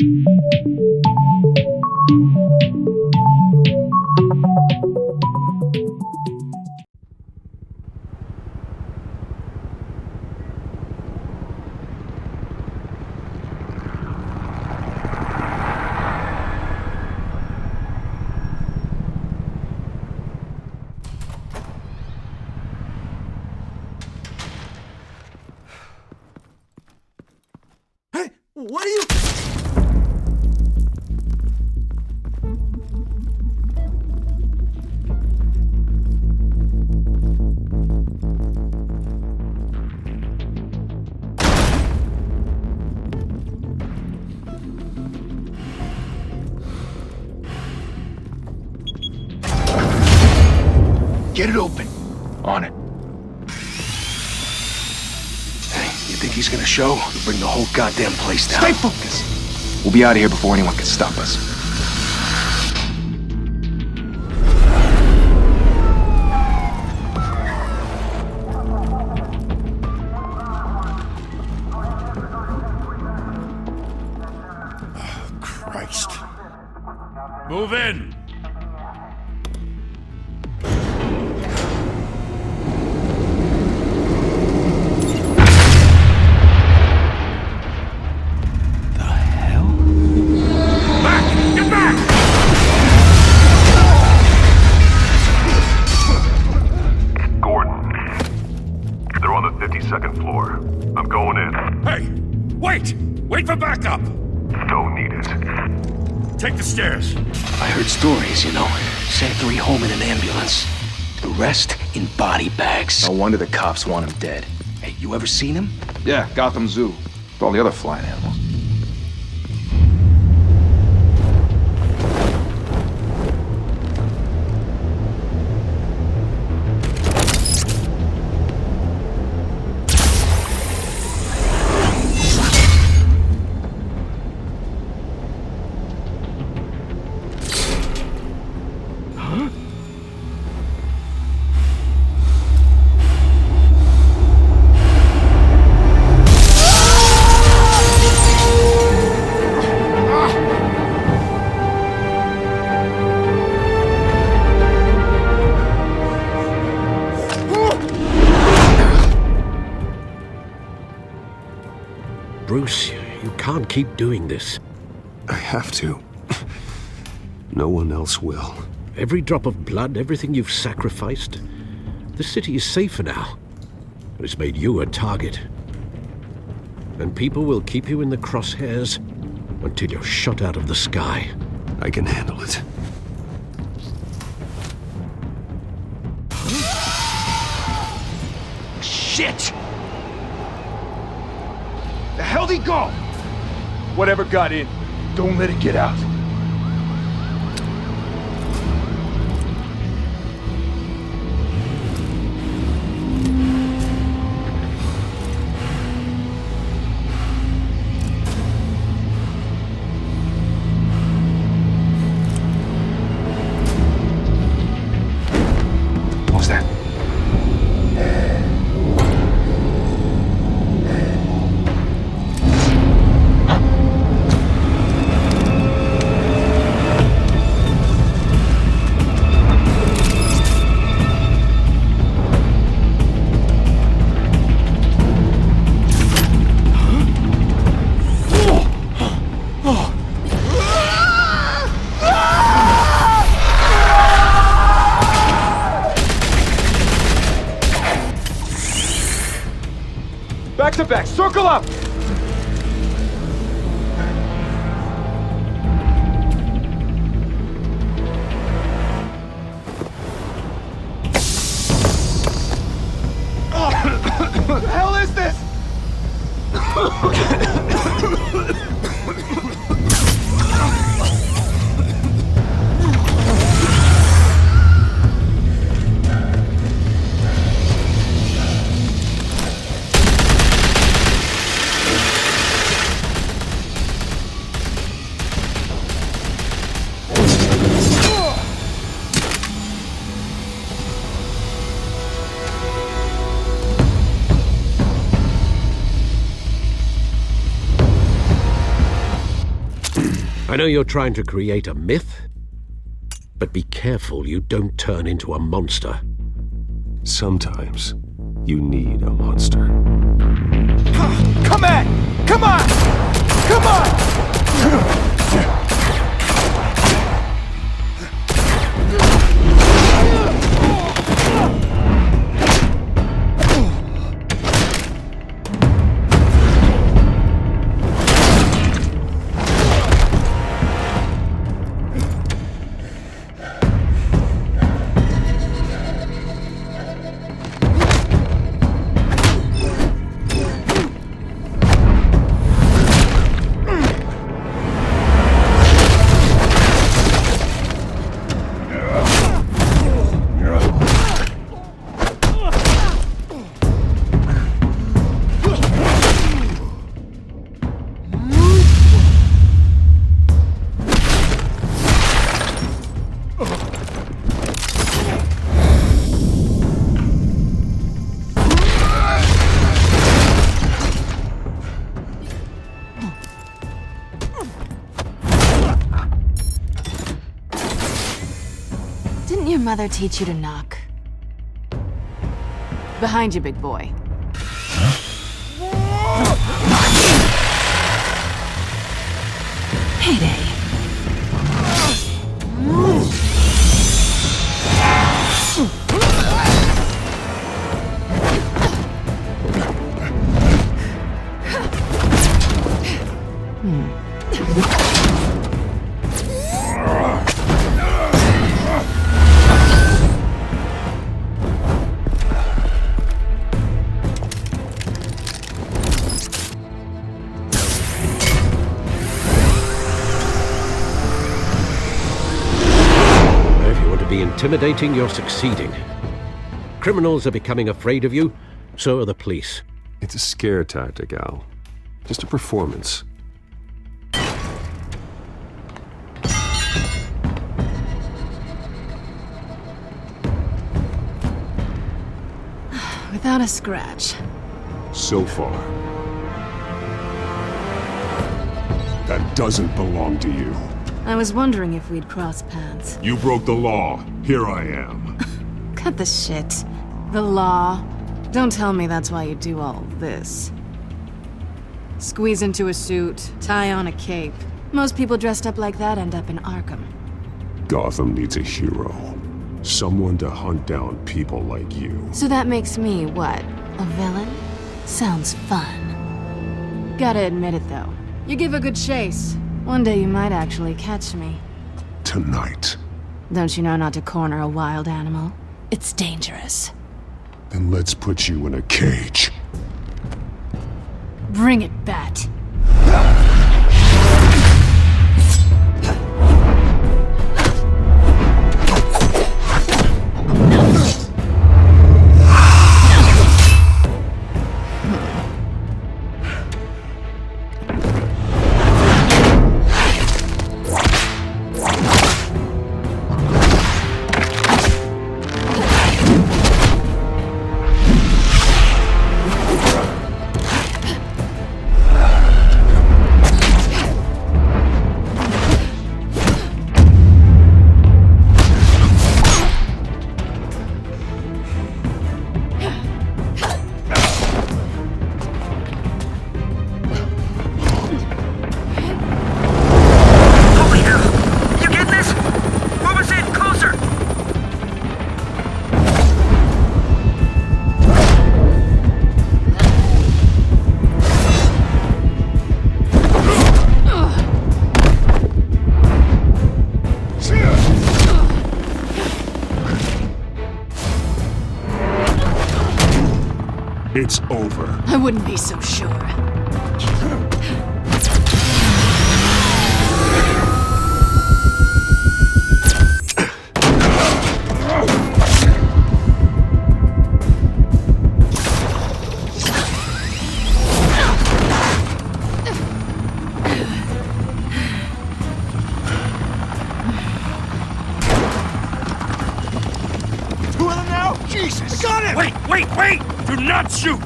What are you... Get it open. On it. Hey, you think he's gonna show? We'll bring the whole goddamn place down. Stay focused! We'll be out of here before anyone can stop us. Oh, Christ. Move in! Second floor. I'm going in. Hey! Wait! Wait for backup! Don't need it. Take the stairs. I heard stories, you know. Sent 3 home in an ambulance. The rest in body bags. No wonder the cops want him dead. Hey, you ever seen him? Yeah, Gotham Zoo. With all the other flying animals. Bruce, you can't keep doing this. I have to. No one else will. Every drop of blood, everything you've sacrificed. The city is safer now. It's made you a target. And people will keep you in the crosshairs until you're shot out of the sky. I can handle it. Shit! The hell'd he go? Whatever got in, don't let it get out. What was that? Back to back, circle up! What the hell is this? I know you're trying to create a myth, but be careful you don't turn into a monster. Sometimes you need a monster. Come on! Come on! Come on! Didn't your mother teach you to knock? Behind you, big boy. Heyday. Intimidating, you're succeeding. Criminals are becoming afraid of you, so are the police. It's a scare tactic, Al. Just a performance. Without a scratch. So far. That doesn't belong to you. I was wondering if we'd cross paths. You broke the law. Here I am. Cut the shit. The law. Don't tell me that's why you do all this. Squeeze into a suit, tie on a cape. Most people dressed up like that end up in Arkham. Gotham needs a hero. Someone to hunt down people like you. So that makes me, what, a villain? Sounds fun. Gotta admit it, though. You give a good chase. One day you might actually catch me. Tonight. Don't you know not to corner a wild animal? It's dangerous. Then let's put you in a cage. Bring it, Bat. It's over. I wouldn't be so sure. Jesus! Got it! Wait! Do not shoot!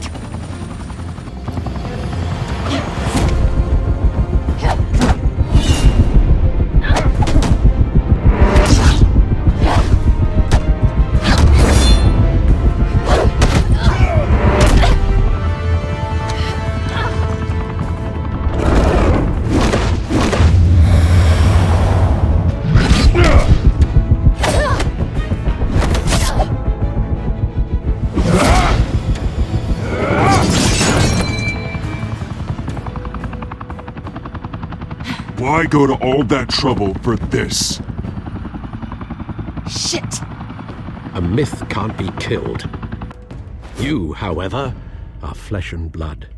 Why go to all that trouble for this? Shit! A myth can't be killed. You, however, are flesh and blood.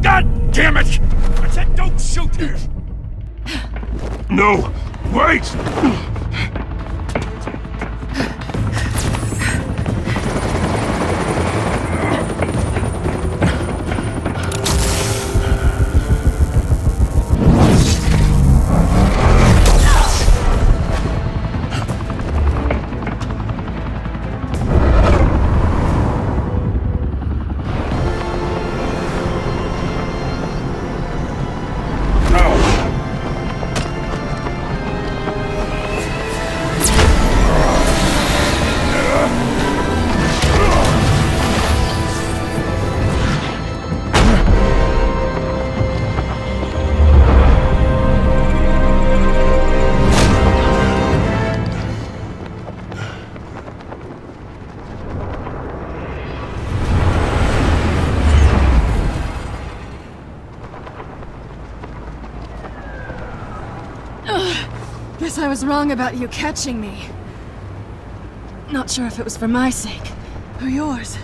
God damn it! I said don't shoot her! No! Wait! Guess I was wrong about you catching me. Not sure if it was for my sake, or yours.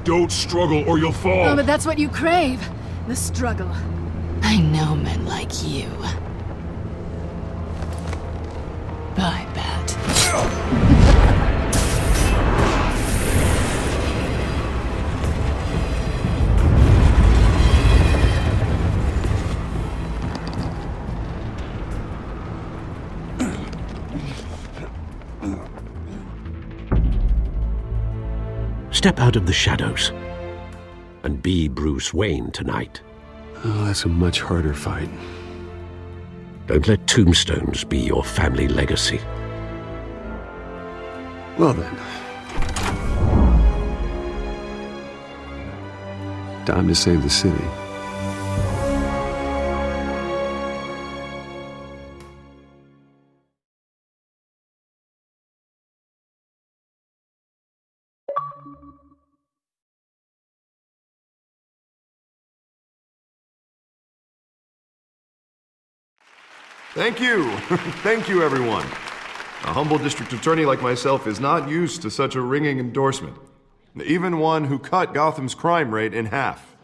Don't struggle or you'll fall! Oh, but that's what you crave. The struggle. I know men like you. I bet. Step out of the shadows and be Bruce Wayne tonight. Oh, that's a much harder fight. Don't let tombstones be your family legacy. Well then. Time to save the city. Thank you. Thank you, everyone. A humble district attorney like myself is not used to such a ringing endorsement. Even one who cut Gotham's crime rate in half.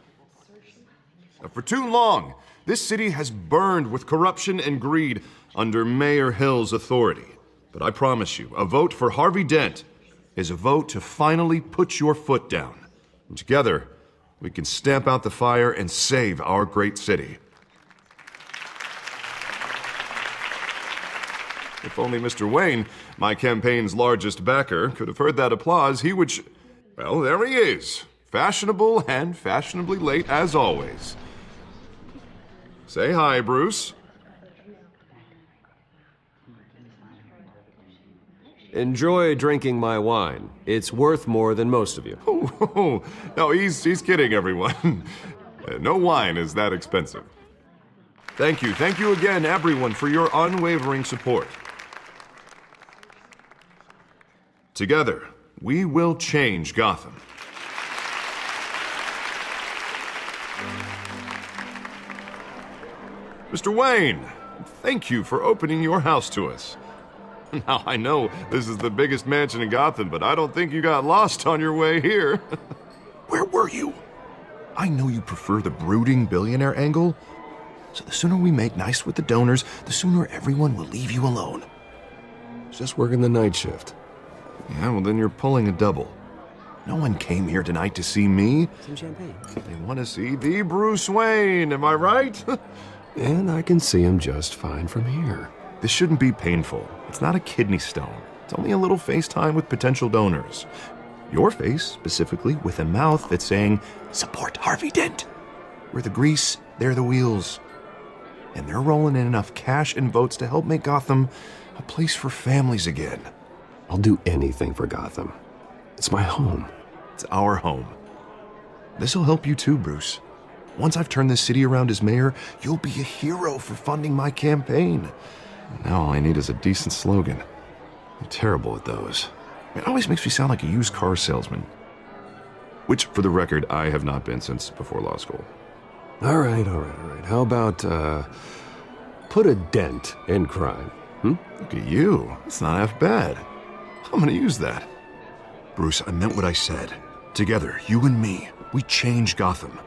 For too long, this city has burned with corruption and greed under Mayor Hill's authority. But I promise you, a vote for Harvey Dent is a vote to finally put your foot down. And together, we can stamp out the fire and save our great city. If only Mr. Wayne, my campaign's largest backer, could have heard that applause, he would well, there he is. Fashionable and fashionably late as always. Say hi, Bruce. Enjoy drinking my wine. It's worth more than most of you. Oh, no, he's kidding, everyone. No wine is that expensive. Thank you again, everyone, for your unwavering support. Together, we will change Gotham. Mr. Wayne, thank you for opening your house to us. Now, I know this is the biggest mansion in Gotham, but I don't think you got lost on your way here. Where were you? I know you prefer the brooding billionaire angle, so the sooner we make nice with the donors, the sooner everyone will leave you alone. Just working the night shift. Yeah, well then you're pulling a double. No one came here tonight to see me. Some champagne. They want to see the Bruce Wayne, am I right? And I can see him just fine from here. This shouldn't be painful. It's not a kidney stone. It's only a little FaceTime with potential donors. Your face, specifically, with a mouth that's saying, support Harvey Dent. We're the grease, they're the wheels. And they're rolling in enough cash and votes to help make Gotham a place for families again. I'll do anything for Gotham. It's my home. It's our home. This'll help you too, Bruce. Once I've turned this city around as mayor, you'll be a hero for funding my campaign. Now all I need is a decent slogan. I'm terrible at those. It always makes me sound like a used car salesman. Which, for the record, I have not been since before law school. All right. How about, put a dent in crime? Look at you. It's not half bad. I'm gonna use that. Bruce, I meant what I said. Together, you and me, we change Gotham.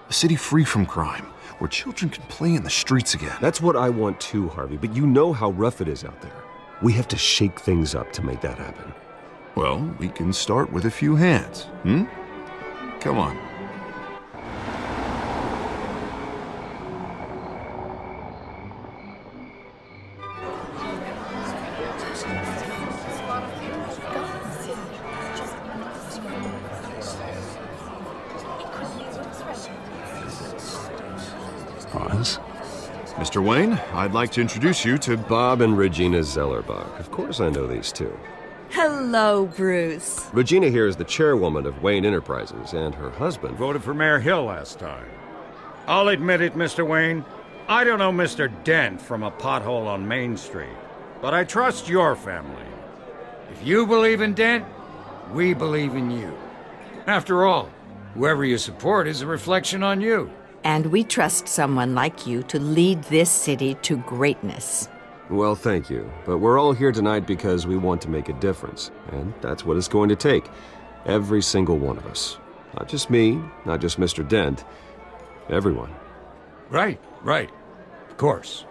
A city free from crime, where children can play in the streets again. That's what I want too, Harvey, but you know how rough it is out there. We have to shake things up to make that happen. Well, we can start with a few hands, Come on. Pause. Mr. Wayne, I'd like to introduce you to Bob and Regina Zellerbach. Of course I know these two. Hello, Bruce. Regina here is the chairwoman of Wayne Enterprises, and her husband... Voted for Mayor Hill last time. I'll admit it, Mr. Wayne. I don't know Mr. Dent from a pothole on Main Street, but I trust your family. If you believe in Dent, we believe in you. After all, whoever you support is a reflection on you. And we trust someone like you to lead this city to greatness. Well, thank you. But we're all here tonight because we want to make a difference. And that's what it's going to take. Every single one of us. Not just me, not just Mr. Dent. Everyone. Right. Of course.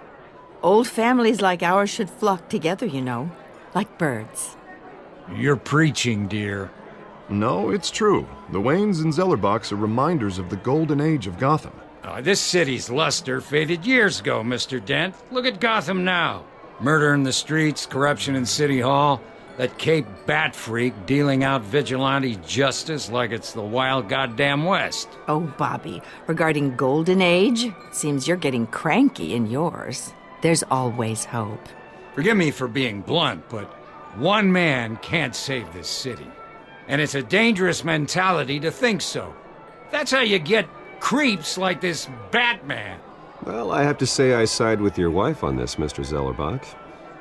Old families like ours should flock together, you know. Like birds. You're preaching, dear. No, it's true. The Waynes and Zellerbachs are reminders of the golden age of Gotham. This city's luster faded years ago, Mr. Dent. Look at Gotham now. Murder in the streets, corruption in City Hall, that Cape Bat freak dealing out vigilante justice like it's the wild goddamn West. Oh, Bobby, regarding Golden Age, seems you're getting cranky in yours. There's always hope. Forgive me for being blunt, but one man can't save this city. And it's a dangerous mentality to think so. That's how you get creeps like this Batman. Well, I have to say I side with your wife on this, Mr. Zellerbach.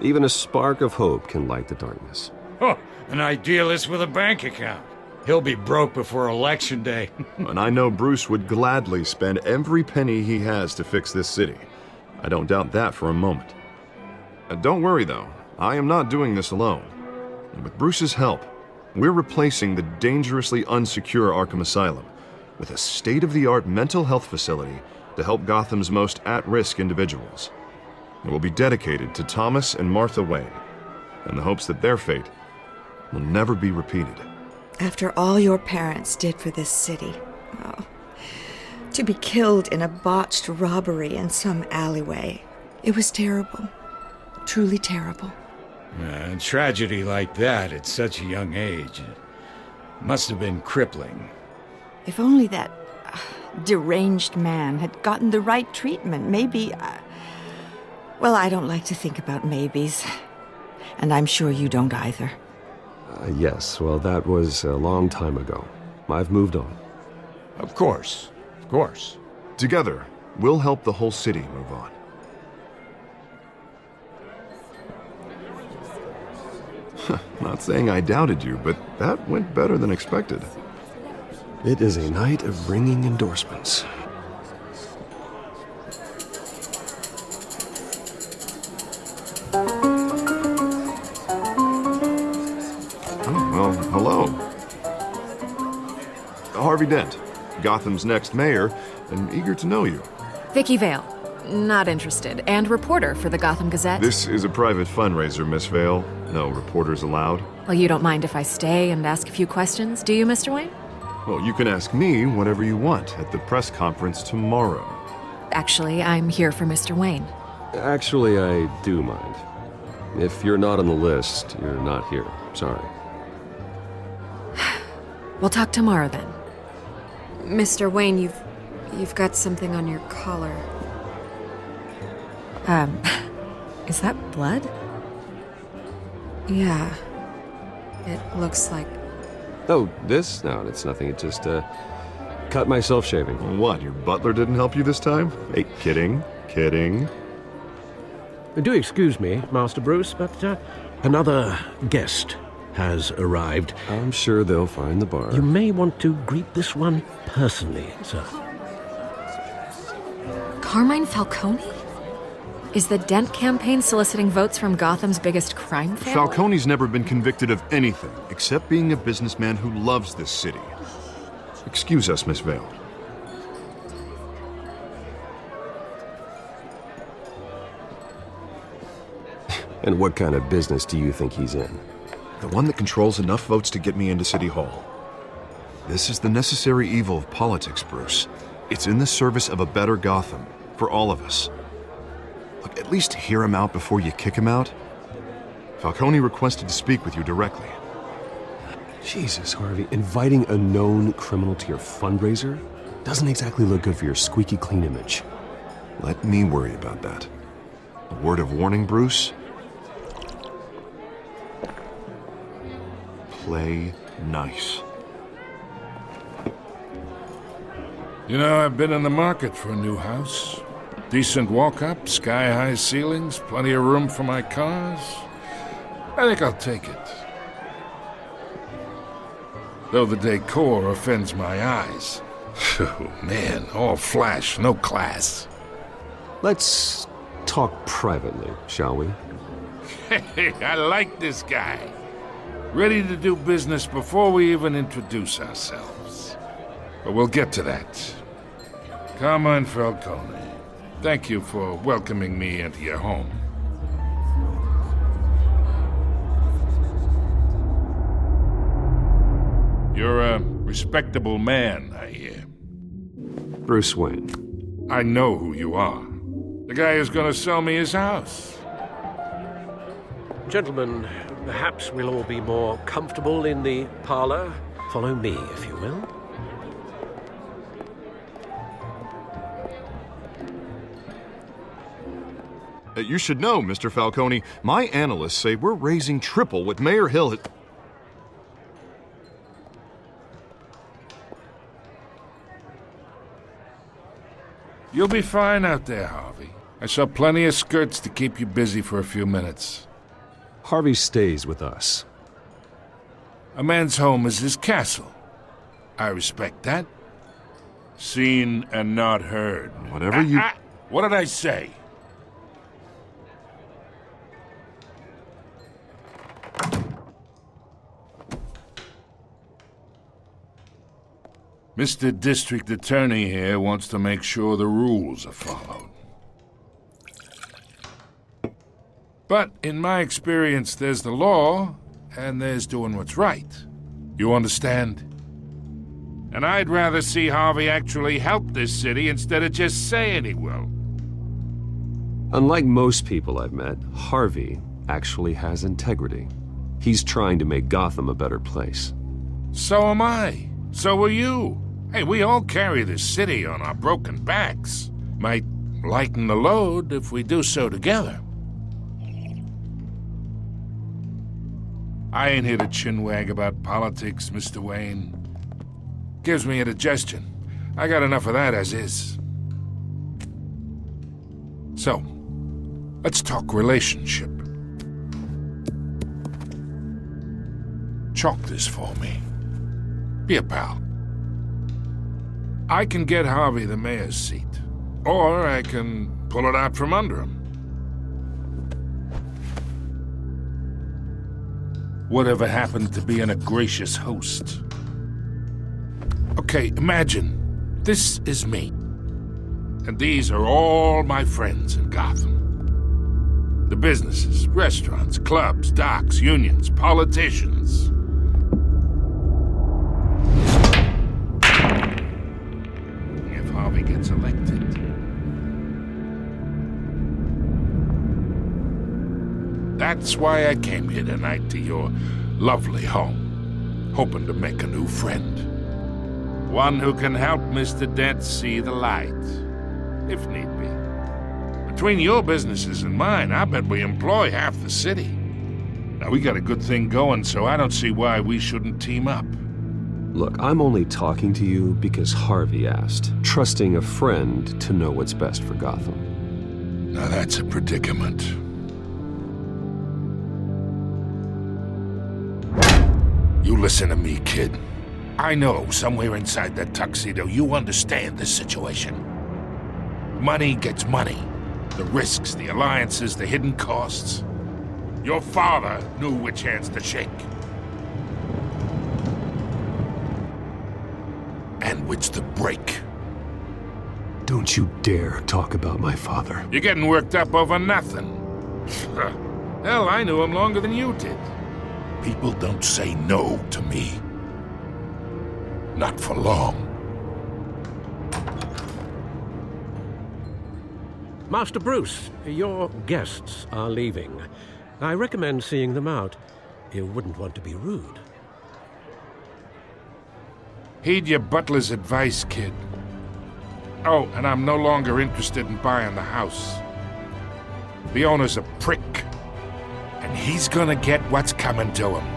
Even a spark of hope can light the darkness. Oh, an idealist with a bank account. He'll be broke before Election Day. And I know Bruce would gladly spend every penny he has to fix this city. I don't doubt that for a moment. Don't worry, though. I am not doing this alone. And with Bruce's help, we're replacing the dangerously unsecure Arkham Asylum with a state-of-the-art mental health facility to help Gotham's most at-risk individuals. It will be dedicated to Thomas and Martha Wayne, in the hopes that their fate will never be repeated. After all your parents did for this city, to be killed in a botched robbery in some alleyway, it was terrible. Truly terrible. A tragedy like that at such a young age must have been crippling. If only that deranged man had gotten the right treatment, maybe... well, I don't like to think about maybes. And I'm sure you don't either. Yes, well, that was a long time ago. I've moved on. Of course. Together, we'll help the whole city move on. Not saying I doubted you, but that went better than expected. It is a night of ringing endorsements. Well, hello. Harvey Dent, Gotham's next mayor, and eager to know you. Vicky Vale. Not interested. And reporter for the Gotham Gazette. This is a private fundraiser, Miss Vale. No reporters allowed. Well, you don't mind if I stay and ask a few questions, do you, Mr. Wayne? Well, you can ask me whatever you want at the press conference tomorrow. Actually, I'm here for Mr. Wayne. Actually, I do mind. If you're not on the list, you're not here. Sorry. We'll talk tomorrow then. Mr. Wayne, you've got something on your collar. Is that blood? Yeah. It looks like... Oh, this? No, it's nothing. It just, cut myself shaving. What, your butler didn't help you this time? Hey, kidding. Do excuse me, Master Bruce, but another guest has arrived. I'm sure they'll find the bar. You may want to greet this one personally, sir. Carmine Falcone? Is the Dent campaign soliciting votes from Gotham's biggest crime family? Falcone's never been convicted of anything except being a businessman who loves this city. Excuse us, Miss Vale. And what kind of business do you think he's in? The one that controls enough votes to get me into City Hall. This is the necessary evil of politics, Bruce. It's in the service of a better Gotham, for all of us. Look, at least hear him out before you kick him out. Falcone requested to speak with you directly. Jesus, Harvey, inviting a known criminal to your fundraiser doesn't exactly look good for your squeaky clean image. Let me worry about that. A word of warning, Bruce? Play nice. You know, I've been in the market for a new house. Decent walk-up, sky-high ceilings, plenty of room for my cars. I think I'll take it. Though the decor offends my eyes. Oh, man, all flash, no class. Let's talk privately, shall we? Hey, I like this guy. Ready to do business before we even introduce ourselves. But we'll get to that. Carmine Falcone, thank you for welcoming me into your home. You're a respectable man, I hear. Bruce Wayne. I know who you are. The guy who's gonna sell me his house. Gentlemen, perhaps we'll all be more comfortable in the parlor. Follow me, if you will. You should know, Mr. Falcone, my analysts say we're raising triple what Mayor Hill had... You'll be fine out there, Harvey. I saw plenty of skirts to keep you busy for a few minutes. Harvey stays with us. A man's home is his castle. I respect that. Seen and not heard. Whatever you... What did I say? Mr. District Attorney here wants to make sure the rules are followed. But in my experience, there's the law, and there's doing what's right. You understand? And I'd rather see Harvey actually help this city instead of just saying he will. Unlike most people I've met, Harvey actually has integrity. He's trying to make Gotham a better place. So am I. So are you. Hey, we all carry this city on our broken backs. Might lighten the load if we do so together. I ain't here to chinwag about politics, Mr. Wayne. Gives me indigestion. I got enough of that as is. So, let's talk relationship. Chalk this for me. Be a pal. I can get Harvey the mayor's seat, or I can pull it out from under him. Whatever happened to being a gracious host? Okay, imagine, this is me. And these are all my friends in Gotham. The businesses, restaurants, clubs, docks, unions, politicians. If Harvey gets elected. That's why I came here tonight to your lovely home, hoping to make a new friend. One who can help Mr. Dent see the light, if need be. Between your businesses and mine, I bet we employ half the city. Now, we got a good thing going, so I don't see why we shouldn't team up. Look, I'm only talking to you because Harvey asked, trusting a friend to know what's best for Gotham. Now that's a predicament. listen to me, kid. I know somewhere inside that tuxedo you understand this situation. Money gets money. The risks, the alliances, the hidden costs. Your father knew which hands to shake. And which to break. Don't you dare talk about my father. You're getting worked up over nothing. Hell, I knew him longer than you did. People don't say no to me. Not for long. Master Bruce, your guests are leaving. I recommend seeing them out. You wouldn't want to be rude. Heed your butler's advice, kid. Oh, and I'm no longer interested in buying the house. The owner's a prick, and he's gonna get what's coming to him.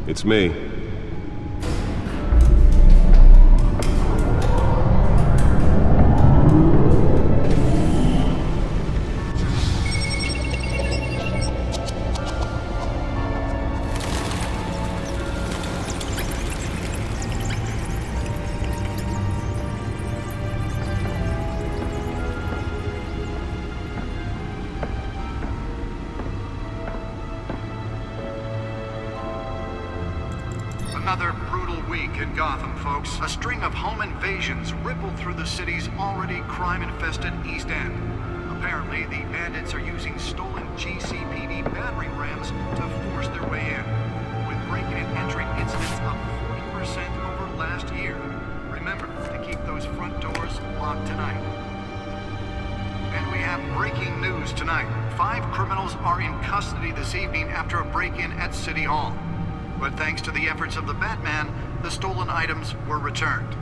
It's me. Another brutal week in Gotham, folks. A string of home invasions rippled through the city's already crime-infested East End. Apparently, the bandits are using stolen GCPD battering rams to force their way in, with breaking and entering incidents up 40% over last year. Remember to keep those front doors locked tonight. And we have breaking news tonight. 5 criminals are in custody this evening after a break-in at City Hall. But thanks to the efforts of the Batman, the stolen items were returned.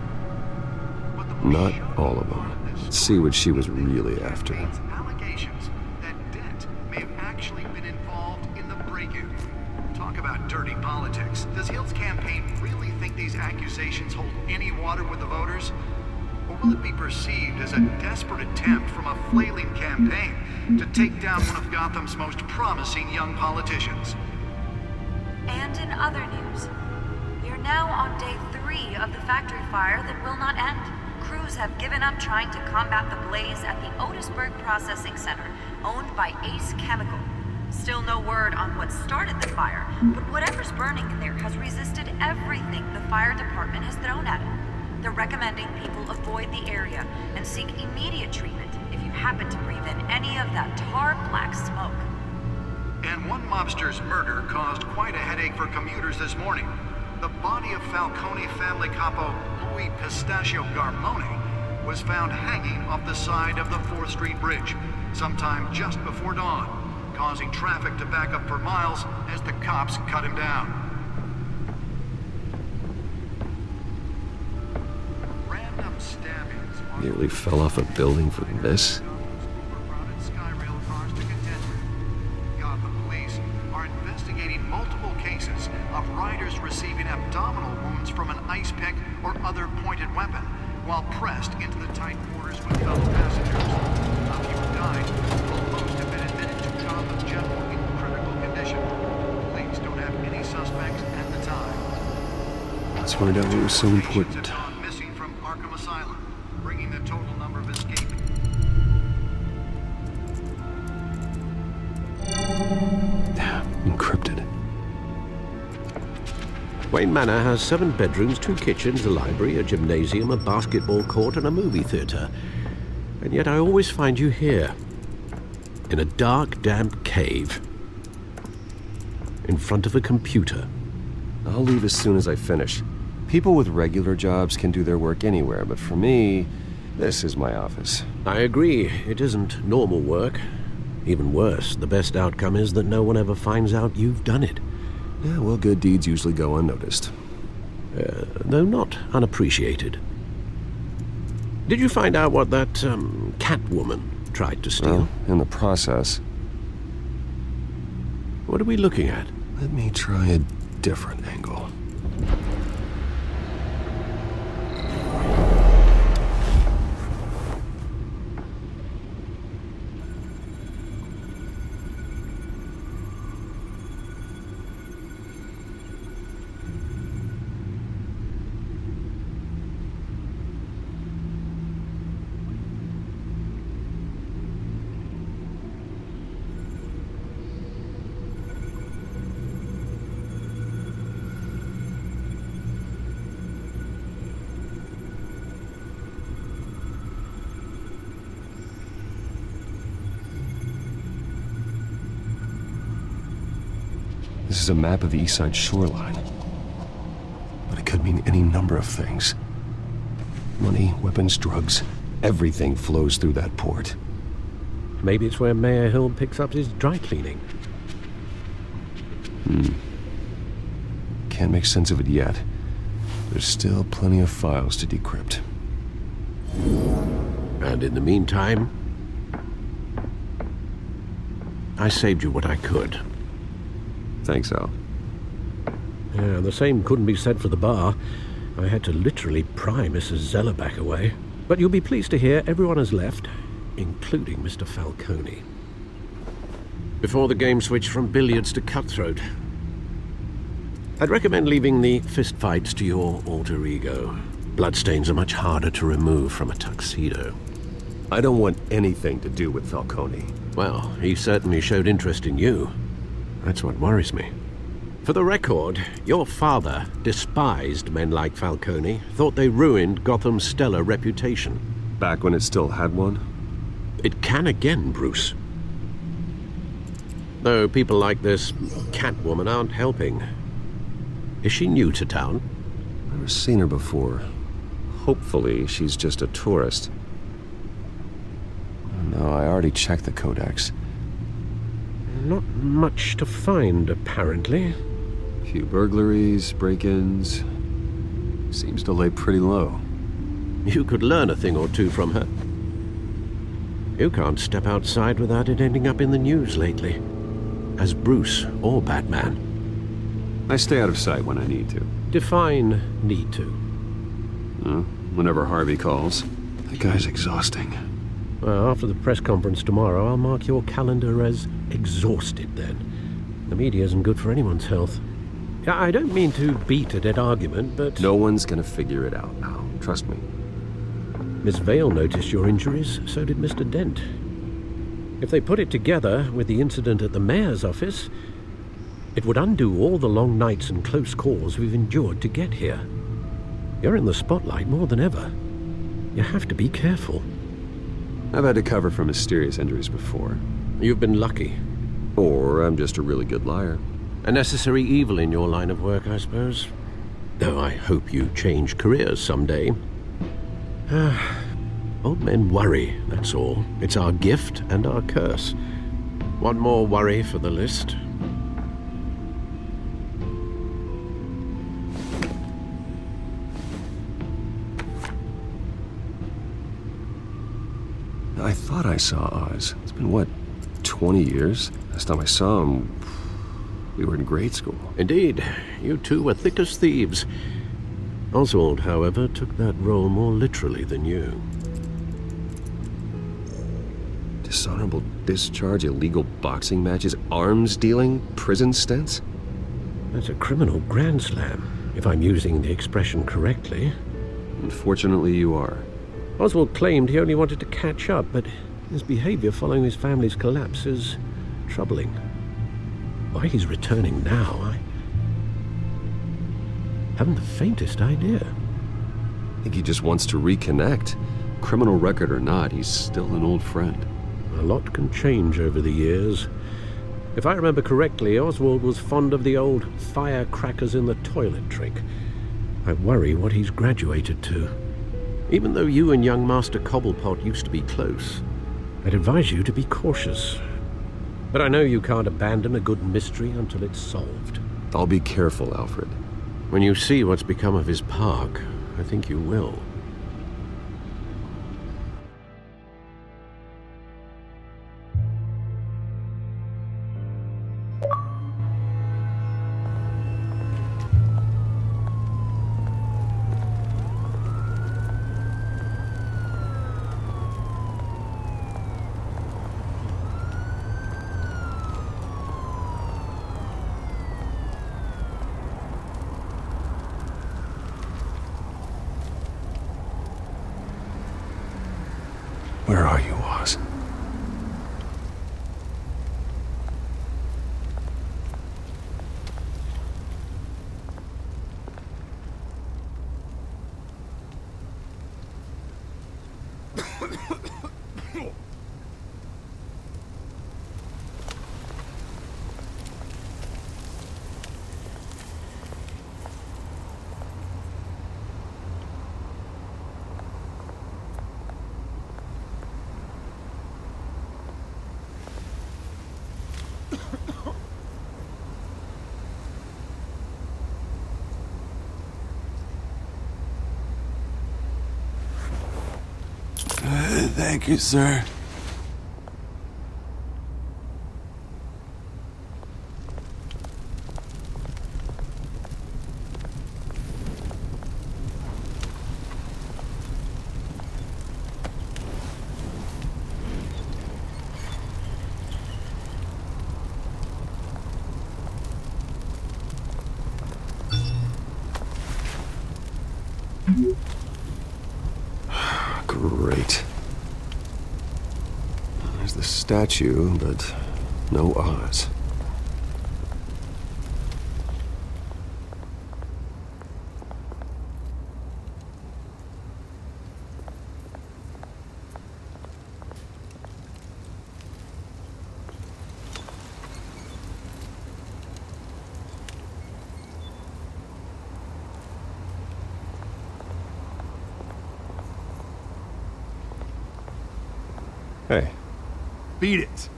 Not all of them. Let's see what she was really after. Allegations that Dent may have actually been involved in the break-in. Talk about dirty politics. Does Hill's campaign really think these accusations hold any water with the voters? Or will it be perceived as a desperate attempt from a flailing campaign to take down one of Gotham's most promising young politicians? And in other news, we are now on day 3 of the factory fire that will not end. Crews have given up trying to combat the blaze at the Otisburg Processing Center, owned by Ace Chemical. Still no word on what started the fire, but whatever's burning in there has resisted everything the fire department has thrown at it. They're recommending people avoid the area and seek immediate treatment if you happen to breathe in any of that tar black smoke. And one mobster's murder caused quite a headache for commuters this morning. The body of Falcone family capo Louis Pistachio Garmone was found hanging off the side of the 4th Street Bridge sometime just before dawn, causing traffic to back up for miles as the cops cut him down. Random stabbings. Nearly fell off a building for this. Multiple cases of riders receiving abdominal wounds from an ice pick or other pointed weapon while pressed into the tight quarters with fellow passengers. A few died, while most have been admitted to Gotham General in critical condition. Police don't have any suspects at the time. Let's find out what was so important. Missing from Arkham Asylum, bringing the total number of escaped. Encrypted. Wayne Manor has 7 bedrooms, 2 kitchens, a library, a gymnasium, a basketball court, and a movie theater. And yet I always find you here, in a dark, damp cave. in front of a computer. I'll leave as soon as I finish. People with regular jobs can do their work anywhere, but for me, this is my office. I agree, it isn't normal work. Even worse, the best outcome is that no one ever finds out you've done it. Yeah, well, good deeds usually go unnoticed. Though not unappreciated. Did you find out what that, Catwoman tried to steal? Well, in the process. What are we looking at? Let me try a different angle. This is a map of the East Side shoreline. But it could mean any number of things. Money, weapons, drugs, everything flows through that port. Maybe it's where Mayor Hill picks up his dry cleaning. Can't make sense of it yet. There's still plenty of files to decrypt. And in the meantime, I saved you what I could. Thanks, Al. Yeah, the same couldn't be said for the bar. I had to literally pry Mrs. Zeller back away. But you'll be pleased to hear everyone has left, including Mr. Falcone. Before the game switched from billiards to cutthroat. I'd recommend leaving the fistfights to your alter ego. Bloodstains are much harder to remove from a tuxedo. I don't want anything to do with Falcone. Well, he certainly showed interest in you. That's what worries me. For the record, your father despised men like Falcone, thought they ruined Gotham's stellar reputation. Back when it still had one? It can again, Bruce. Though people like this Catwoman aren't helping. Is she new to town? Never seen her before. Hopefully, she's just a tourist. No, I already checked the codex. Not much to find, apparently. Few burglaries, break-ins. Seems to lay pretty low. You could learn a thing or two from her. You can't step outside without it ending up in the news lately. As Bruce or Batman. I stay out of sight when I need to. Define need to. Whenever Harvey calls. That guy's exhausting. Well, after the press conference tomorrow, I'll mark your calendar as exhausted then. The media isn't good for anyone's health. I don't mean to beat a dead argument, but... No one's gonna figure it out now. Trust me. Miss Vale noticed your injuries, so did Mr. Dent. If they put it together with the incident at the mayor's office, it would undo all the long nights and close calls we've endured to get here. You're in the spotlight more than ever. You have to be careful. I've had to cover for mysterious injuries before. You've been lucky. Or I'm just a really good liar. A necessary evil in your line of work, I suppose. Though I hope you change careers someday. Old men worry, that's all. It's our gift and our curse. One more worry for the list. I thought I saw Oz. It's been, what, 20 years? Last time I saw him, we were in grade school. Indeed. You two were thick as thieves. Oswald, however, took that role more literally than you. Dishonorable discharge, illegal boxing matches, arms dealing, prison stints? That's a criminal grand slam, if I'm using the expression correctly. Unfortunately, you are. Oswald claimed he only wanted to catch up, but his behavior following his family's collapse is troubling. Why he's returning now, I haven't the faintest idea. I think he just wants to reconnect. Criminal record or not, he's still an old friend. A lot can change over the years. If I remember correctly, Oswald was fond of the old firecrackers in the toilet trick. I worry what he's graduated to. Even though you and young Master Cobblepot used to be close, I'd advise you to be cautious. But I know you can't abandon a good mystery until it's solved. I'll be careful, Alfred. When you see what's become of his park, I think you will. Where are you, Oz? Thank you, sir. Great. There's the statue, but no Oz. Hey. Beat it.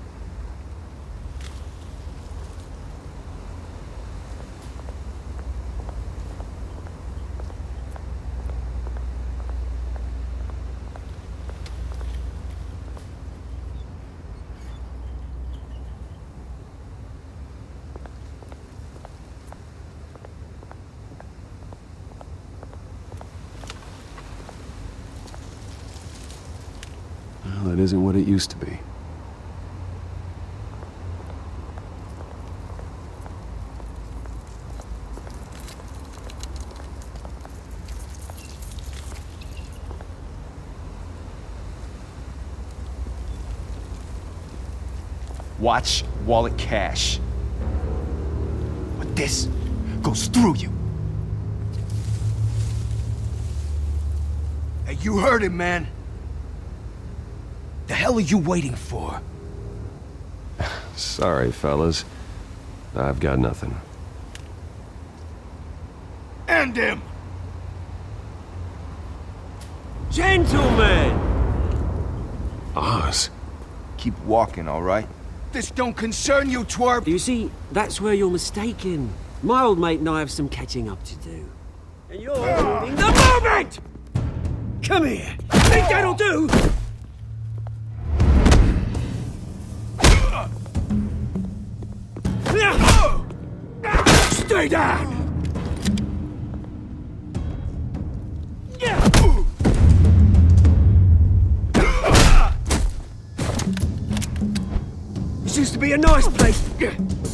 Well, that isn't what it used to be. Watch wallet cash. But this goes through you. Hey, you heard him, man. The hell are you waiting for? Sorry, fellas. I've got nothing. End him! Gentlemen! Oz. Keep walking, all right? This don't concern you, twerp! You see, that's where you're mistaken. My old mate and I have some catching up to do. And you're ruining the moment! Come here! Think that'll do? Stay down! This used to be a nice place.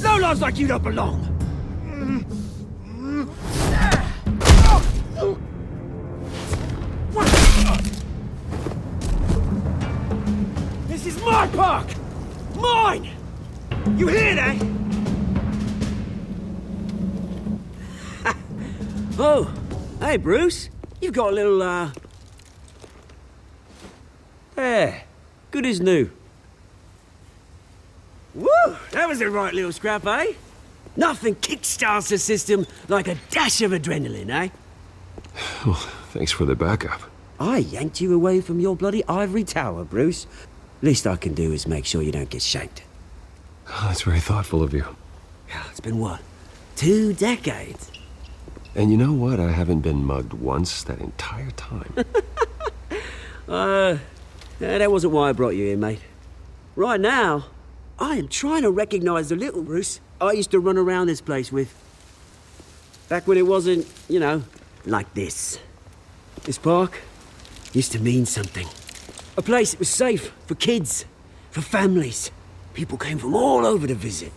Lowlifes like you don't belong. This is my park! Mine! You hear that? Oh, hey, Bruce. You've got a little, There. Good as new. Woo! That was a right little scrap, eh? Nothing kickstarts the system like a dash of adrenaline, eh? Well, thanks for the backup. I yanked you away from your bloody ivory tower, Bruce. Least I can do is make sure you don't get shanked. Oh, that's very thoughtful of you. It's been what? 2 decades? And you know what? I haven't been mugged once that entire time. That wasn't why I brought you here, mate. Right now, I am trying to recognize the little Bruce I used to run around this place with. Back when it wasn't, you know, like this. This park used to mean something. A place that was safe for kids, for families. People came from all over to visit.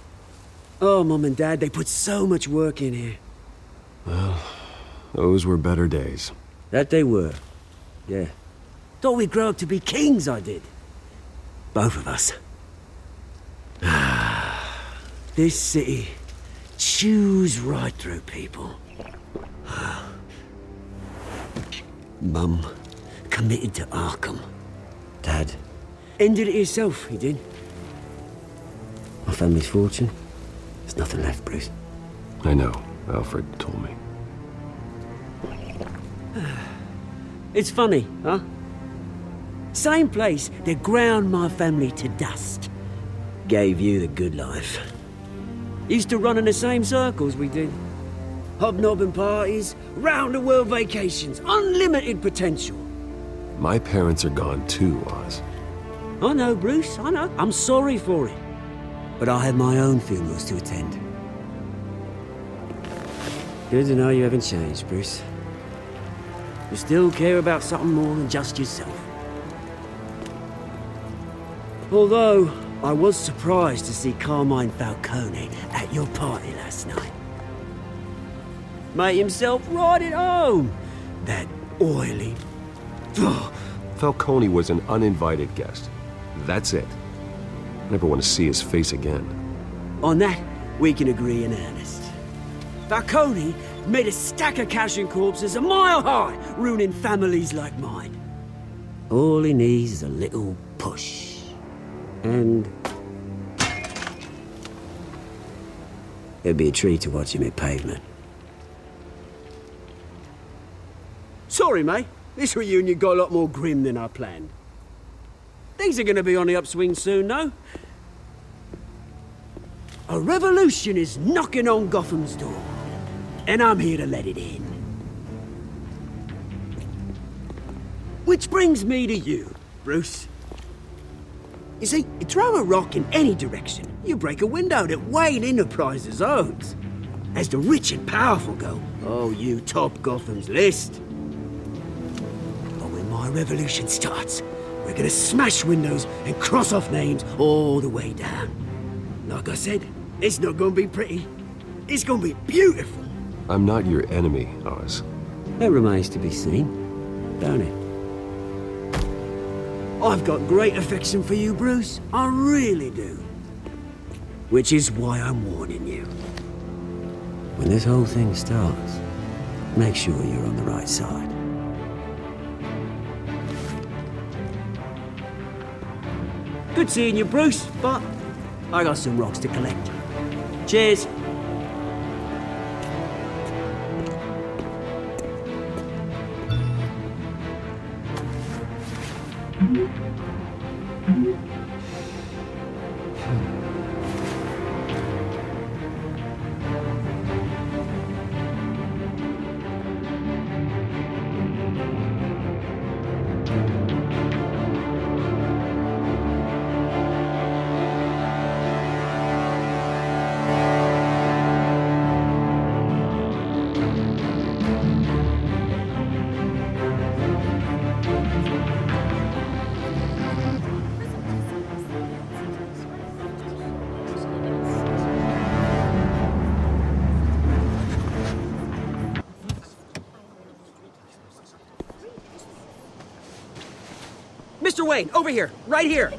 Oh, Mum and Dad, they put so much work in here. Well, those were better days. That they were. Yeah. Thought we'd grow up to be kings, I did. Both of us. This city chews right through people. Mum committed to Arkham. Dad ended it himself, he did. My family's fortune. There's nothing left, Bruce. I know. Alfred told me. It's funny, huh? Same place that ground my family to dust. Gave you the good life. Used to run in the same circles we did. Hobnobbing parties, round-the-world vacations, unlimited potential. My parents are gone too, Oz. I know, Bruce, I know. I'm sorry for it. But I have my own funerals to attend. Good to know you haven't changed, Bruce. You still care about something more than just yourself. Although, I was surprised to see Carmine Falcone at your party last night. Made himself right at home. That oily... Falcone was an uninvited guest. That's it. Never want to see his face again. On that, we can agree in earnest. Falcone made a stack of cash and corpses a mile high, ruining families like mine. All he needs is a little push. And... it'd be a treat to watch him hit pavement. Sorry, mate. This reunion got a lot more grim than I planned. Things are gonna be on the upswing soon, no? A revolution is knocking on Gotham's door. And I'm here to let it in. Which brings me to you, Bruce. You see, you throw a rock in any direction, you break a window that Wayne Enterprises owns. As the rich and powerful go, oh, you top Gotham's list. But when my revolution starts, we're gonna smash windows and cross off names all the way down. Like I said, it's not gonna be pretty. It's gonna be beautiful. I'm not your enemy, Oz. That remains to be seen, don't it? I've got great affection for you, Bruce. I really do. Which is why I'm warning you. When this whole thing starts, make sure you're on the right side. Good seeing you, Bruce, but I got some rocks to collect. Cheers. Mr. Wayne, over here, right here.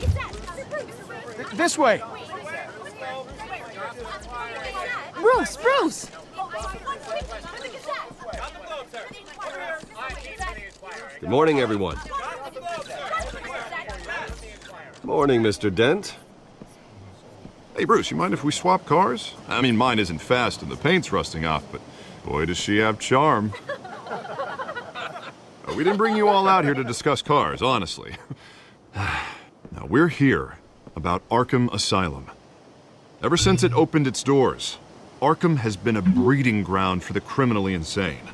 This way. Bruce! Good morning, everyone. Morning, Mr. Dent. Hey, Bruce, you mind if we swap cars? I mean, mine isn't fast and the paint's rusting off, but boy, does she have charm. We didn't bring you all out here to discuss cars, honestly. Now, we're here about Arkham Asylum. Ever since it opened its doors, Arkham has been a breeding ground for the criminally insane.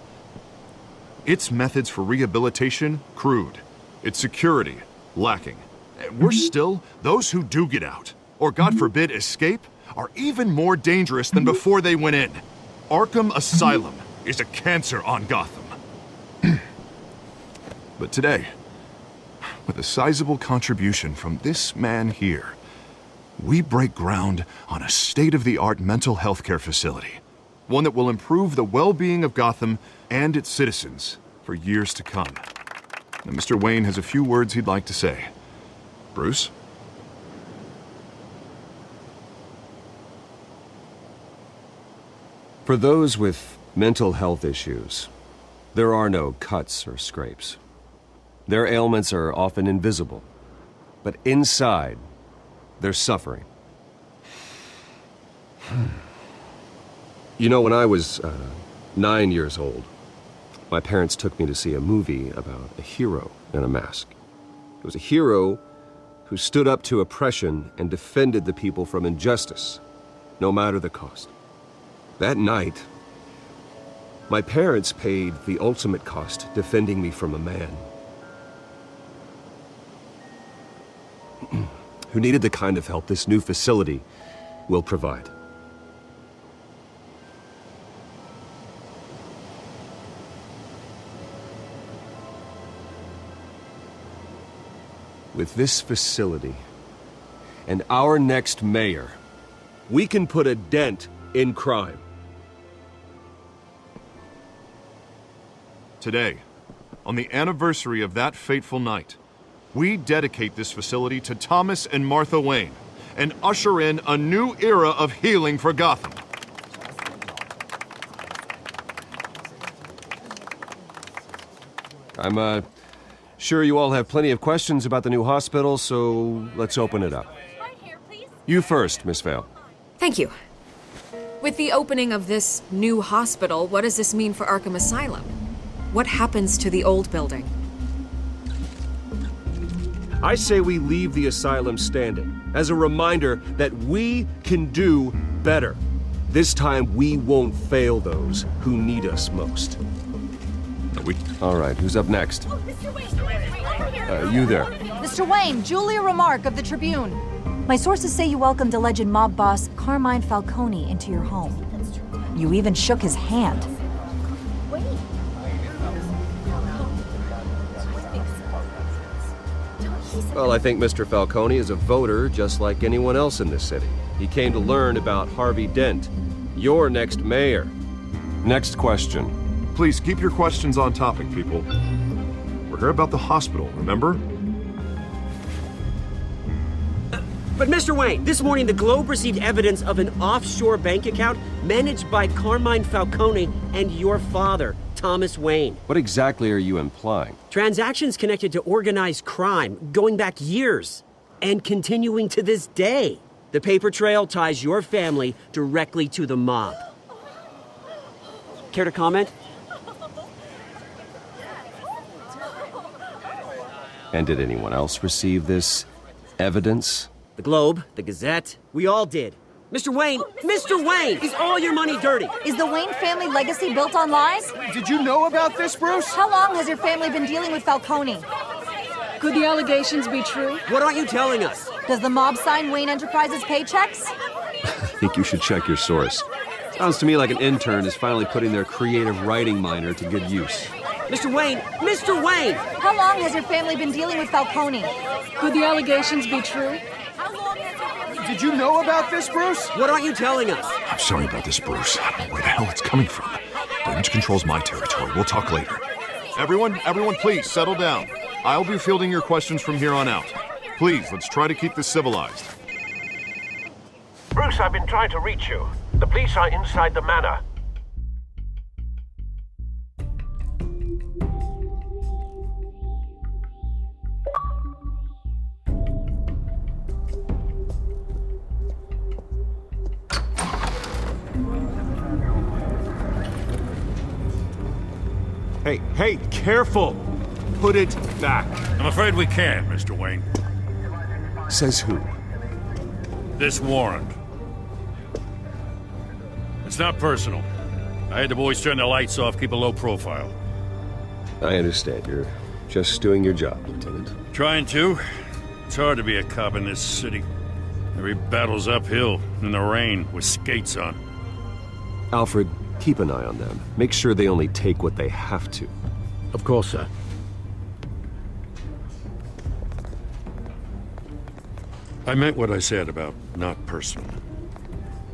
Its methods for rehabilitation, crude. Its security, lacking. And worse still, those who do get out, or God forbid escape, are even more dangerous than before they went in. Arkham Asylum is a cancer on Gotham. But today, with a sizable contribution from this man here, we break ground on a state-of-the-art mental health care facility. One that will improve the well-being of Gotham and its citizens for years to come. Now, Mr. Wayne has a few words he'd like to say. Bruce? For those with mental health issues, there are no cuts or scrapes. Their ailments are often invisible, but inside, they're suffering. You know, when I was 9 years old, my parents took me to see a movie about a hero in a mask. It was a hero who stood up to oppression and defended the people from injustice, no matter the cost. That night, my parents paid the ultimate cost defending me from a man who needed the kind of help this new facility will provide. With this facility and our next mayor, we can put a dent in crime. Today, on the anniversary of that fateful night, we dedicate this facility to Thomas and Martha Wayne and usher in a new era of healing for Gotham. I'm sure you all have plenty of questions about the new hospital, so let's open it up. You first, Miss Vale. Thank you. With the opening of this new hospital, what does this mean for Arkham Asylum? What happens to the old building? I say we leave the asylum standing as a reminder that we can do better. This time, we won't fail those who need us most. All right, who's up next? You there. Mr. Wayne, Julia Remark of the Tribune. My sources say you welcomed alleged mob boss Carmine Falcone into your home. You even shook his hand. Well, I think Mr. Falcone is a voter just like anyone else in this city. He came to learn about Harvey Dent, your next mayor. Next question. Please keep your questions on topic, people. We're here about the hospital, remember? But Mr. Wayne, this morning the Globe received evidence of an offshore bank account managed by Carmine Falcone and your father, Thomas Wayne. What exactly are you implying? Transactions connected to organized crime going back years and continuing to this day. The paper trail ties your family directly to the mob. Care to comment? And did anyone else receive this evidence? The Globe, the Gazette, we all did. Mr. Wayne, is all your money dirty? Is the Wayne family legacy built on lies? Did you know about this, Bruce? How long has your family been dealing with Falcone? Could the allegations be true? What aren't you telling us? Does the mob sign Wayne Enterprises paychecks? I think you should check your source. Sounds to me like an intern is finally putting their creative writing minor to good use. Mr. Wayne! How long has your family been dealing with Falcone? Could the allegations be true? Did you know about this, Bruce? What aren't you telling us? I'm sorry about this, Bruce. I don't know where the hell it's coming from. Damage control's my territory. We'll talk later. Everyone, please settle down. I'll be fielding your questions from here on out. Please, let's try to keep this civilized. Bruce, I've been trying to reach you. The police are inside the manor. Hey, careful! Put it back. I'm afraid we can't, Mr. Wayne. Says who? This warrant. It's not personal. I had the boys turn the lights off, keep a low profile. I understand. You're just doing your job, Lieutenant. Trying to. It's hard to be a cop in this city. Every battle's uphill, in the rain, with skates on. Alfred, keep an eye on them. Make sure they only take what they have to. Of course, sir. I meant what I said about not personal.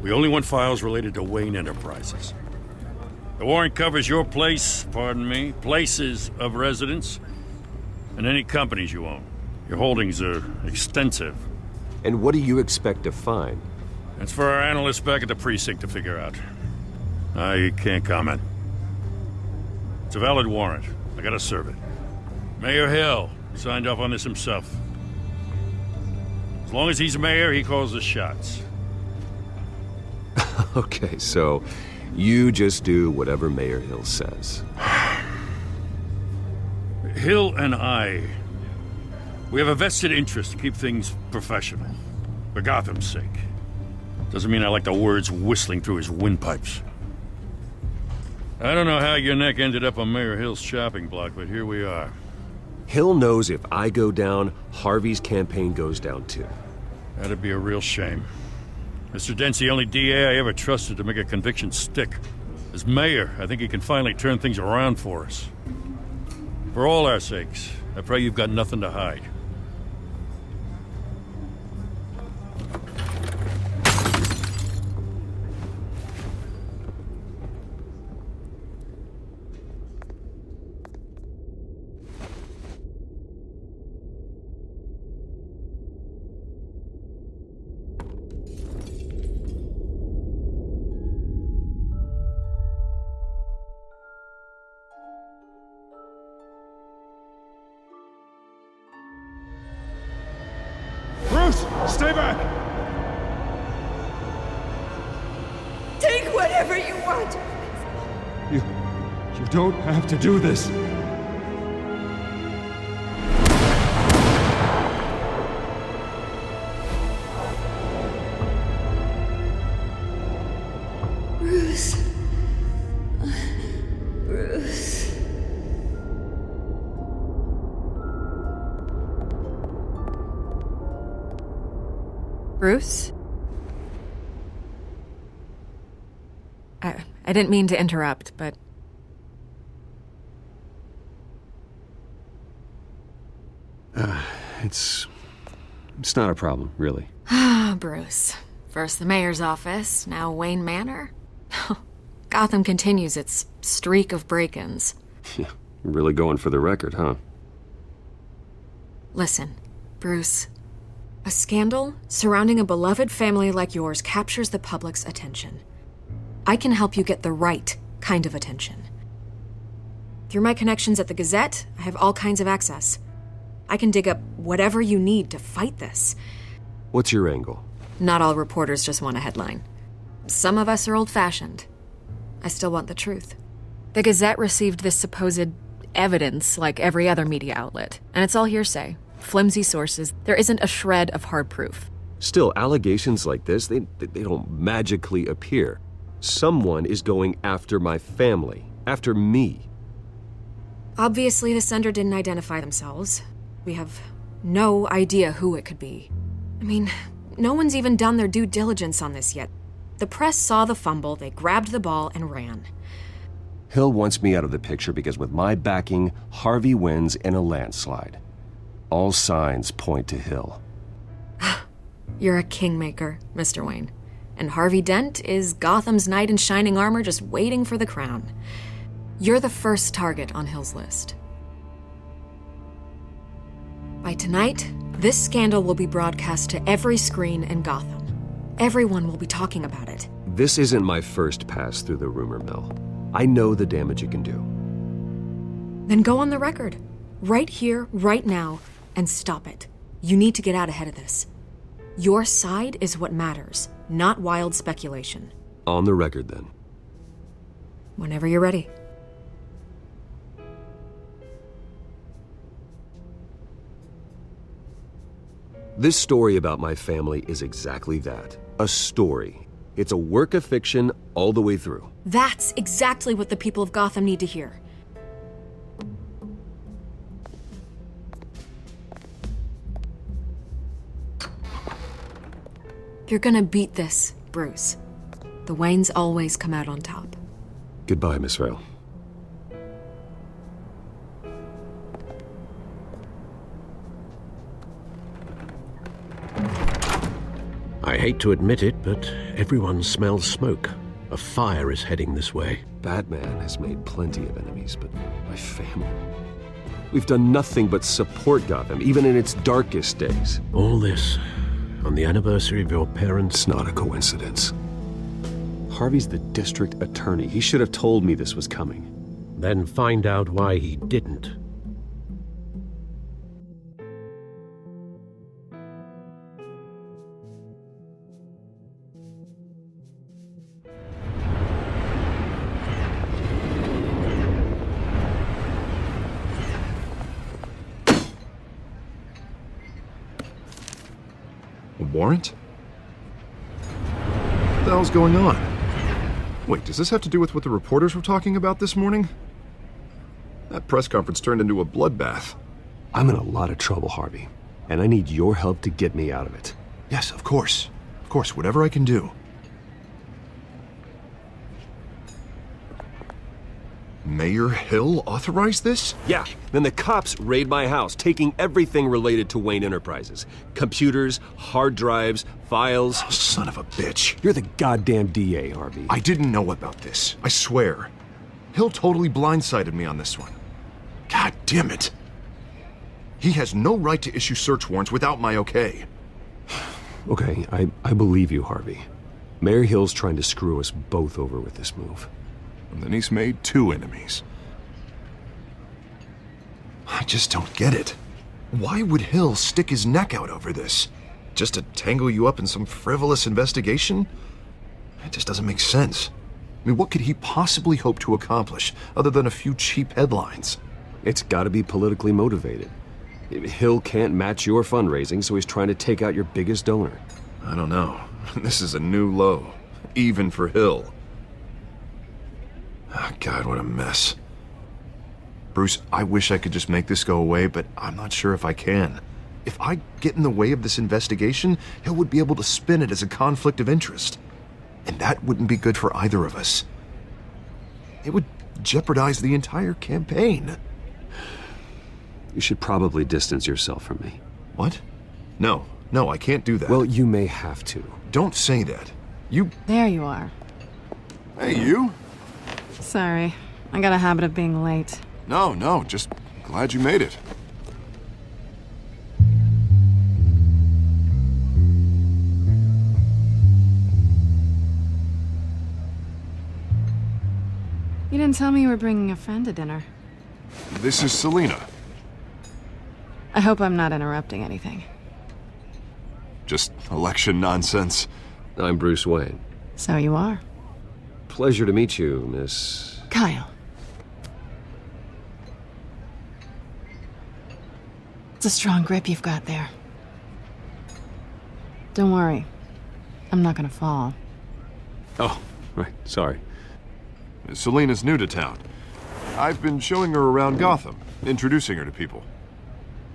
We only want files related to Wayne Enterprises. The warrant covers your place, pardon me, places of residence, and any companies you own. Your holdings are extensive. And what do you expect to find? That's for our analysts back at the precinct to figure out. I can't comment. It's a valid warrant. I gotta serve it. Mayor Hill signed off on this himself. As long as he's mayor, he calls the shots. Okay, so you just do whatever Mayor Hill says. Hill and we have a vested interest to keep things professional. For Gotham's sake. Doesn't mean I like the words whistling through his windpipes. I don't know how your neck ended up on Mayor Hill's shopping block, but here we are. Hill knows if I go down, Harvey's campaign goes down too. That'd be a real shame. Mr. Dent's the only DA I ever trusted to make a conviction stick. As mayor, I think he can finally turn things around for us. For all our sakes, I pray you've got nothing to hide. Stay back! Take whatever you want! You don't have to do this. Bruce. Bruce. Bruce? I didn't mean to interrupt, but... It's not a problem, really. Ah, Bruce. First the mayor's office, now Wayne Manor. Gotham continues its streak of break-ins. Yeah, you're really going for the record, huh? Listen, Bruce. A scandal surrounding a beloved family like yours captures the public's attention. I can help you get the right kind of attention. Through my connections at the Gazette, I have all kinds of access. I can dig up whatever you need to fight this. What's your angle? Not all reporters just want a headline. Some of us are old-fashioned. I still want the truth. The Gazette received this supposed evidence like every other media outlet, and it's all hearsay. Flimsy sources. There isn't a shred of hard proof. Still, allegations like this, they don't magically appear. Someone is going after my family, after me. Obviously, the sender didn't identify themselves. We have no idea who it could be. I mean, no one's even done their due diligence on this yet. The press saw the fumble, they grabbed the ball and ran. Hill wants me out of the picture because with my backing, Harvey wins in a landslide. All signs point to Hill. You're a kingmaker, Mr. Wayne. And Harvey Dent is Gotham's knight in shining armor just waiting for the crown. You're the first target on Hill's list. By tonight, this scandal will be broadcast to every screen in Gotham. Everyone will be talking about it. This isn't my first pass through the rumor mill. I know the damage it can do. Then go on the record. Right here, right now, and stop it. You need to get out ahead of this. Your side is what matters, not wild speculation. On the record, then. Whenever you're ready. This story about my family is exactly that. A story. It's a work of fiction all the way through. That's exactly what the people of Gotham need to hear. You're gonna beat this, Bruce. The Waynes always come out on top. Goodbye, Miss Vale. I hate to admit it, but everyone smells smoke. A fire is heading this way. Batman has made plenty of enemies, but my family... We've done nothing but support Gotham, even in its darkest days. All this on the anniversary of your parents'... It's not a coincidence. Harvey's the district attorney. He should have told me this was coming. Then find out why he didn't. A warrant? What the hell's going on? Wait, does this have to do with what the reporters were talking about this morning? That press conference turned into a bloodbath. I'm in a lot of trouble, Harvey, and I need your help to get me out of it. Yes, of course. Of course, whatever I can do. Mayor Hill authorized this? Yeah, then the cops raid my house, taking everything related to Wayne Enterprises. Computers, hard drives, files. Oh, son of a bitch. You're the goddamn DA, Harvey. I didn't know about this. I swear. Hill totally blindsided me on this one. God damn it. He has no right to issue search warrants without my okay. Okay, I believe you, Harvey. Mayor Hill's trying to screw us both over with this move. And then he's made 2 enemies. I just don't get it. Why would Hill stick his neck out over this? Just to tangle you up in some frivolous investigation? It just doesn't make sense. I mean, what could he possibly hope to accomplish other than a few cheap headlines? It's gotta be politically motivated. Hill can't match your fundraising, so he's trying to take out your biggest donor. I don't know. This is a new low, even for Hill. Oh, God, what a mess. Bruce, I wish I could just make this go away, but I'm not sure if I can. If I get in the way of this investigation, Hill would be able to spin it as a conflict of interest. And that wouldn't be good for either of us. It would jeopardize the entire campaign. You should probably distance yourself from me. What? No, I can't do that. Well, you may have to. Don't say that. You... There you are. Hey, you? Sorry. I got a habit of being late. No, just glad you made it. You didn't tell me you were bringing a friend to dinner. This is Selina. I hope I'm not interrupting anything. Just election nonsense. I'm Bruce Wayne. So you are. Pleasure to meet you, Miss... Kyle. It's a strong grip you've got there. Don't worry. I'm not gonna fall. Oh, right, sorry. Selina's new to town. I've been showing her around Gotham, introducing her to people.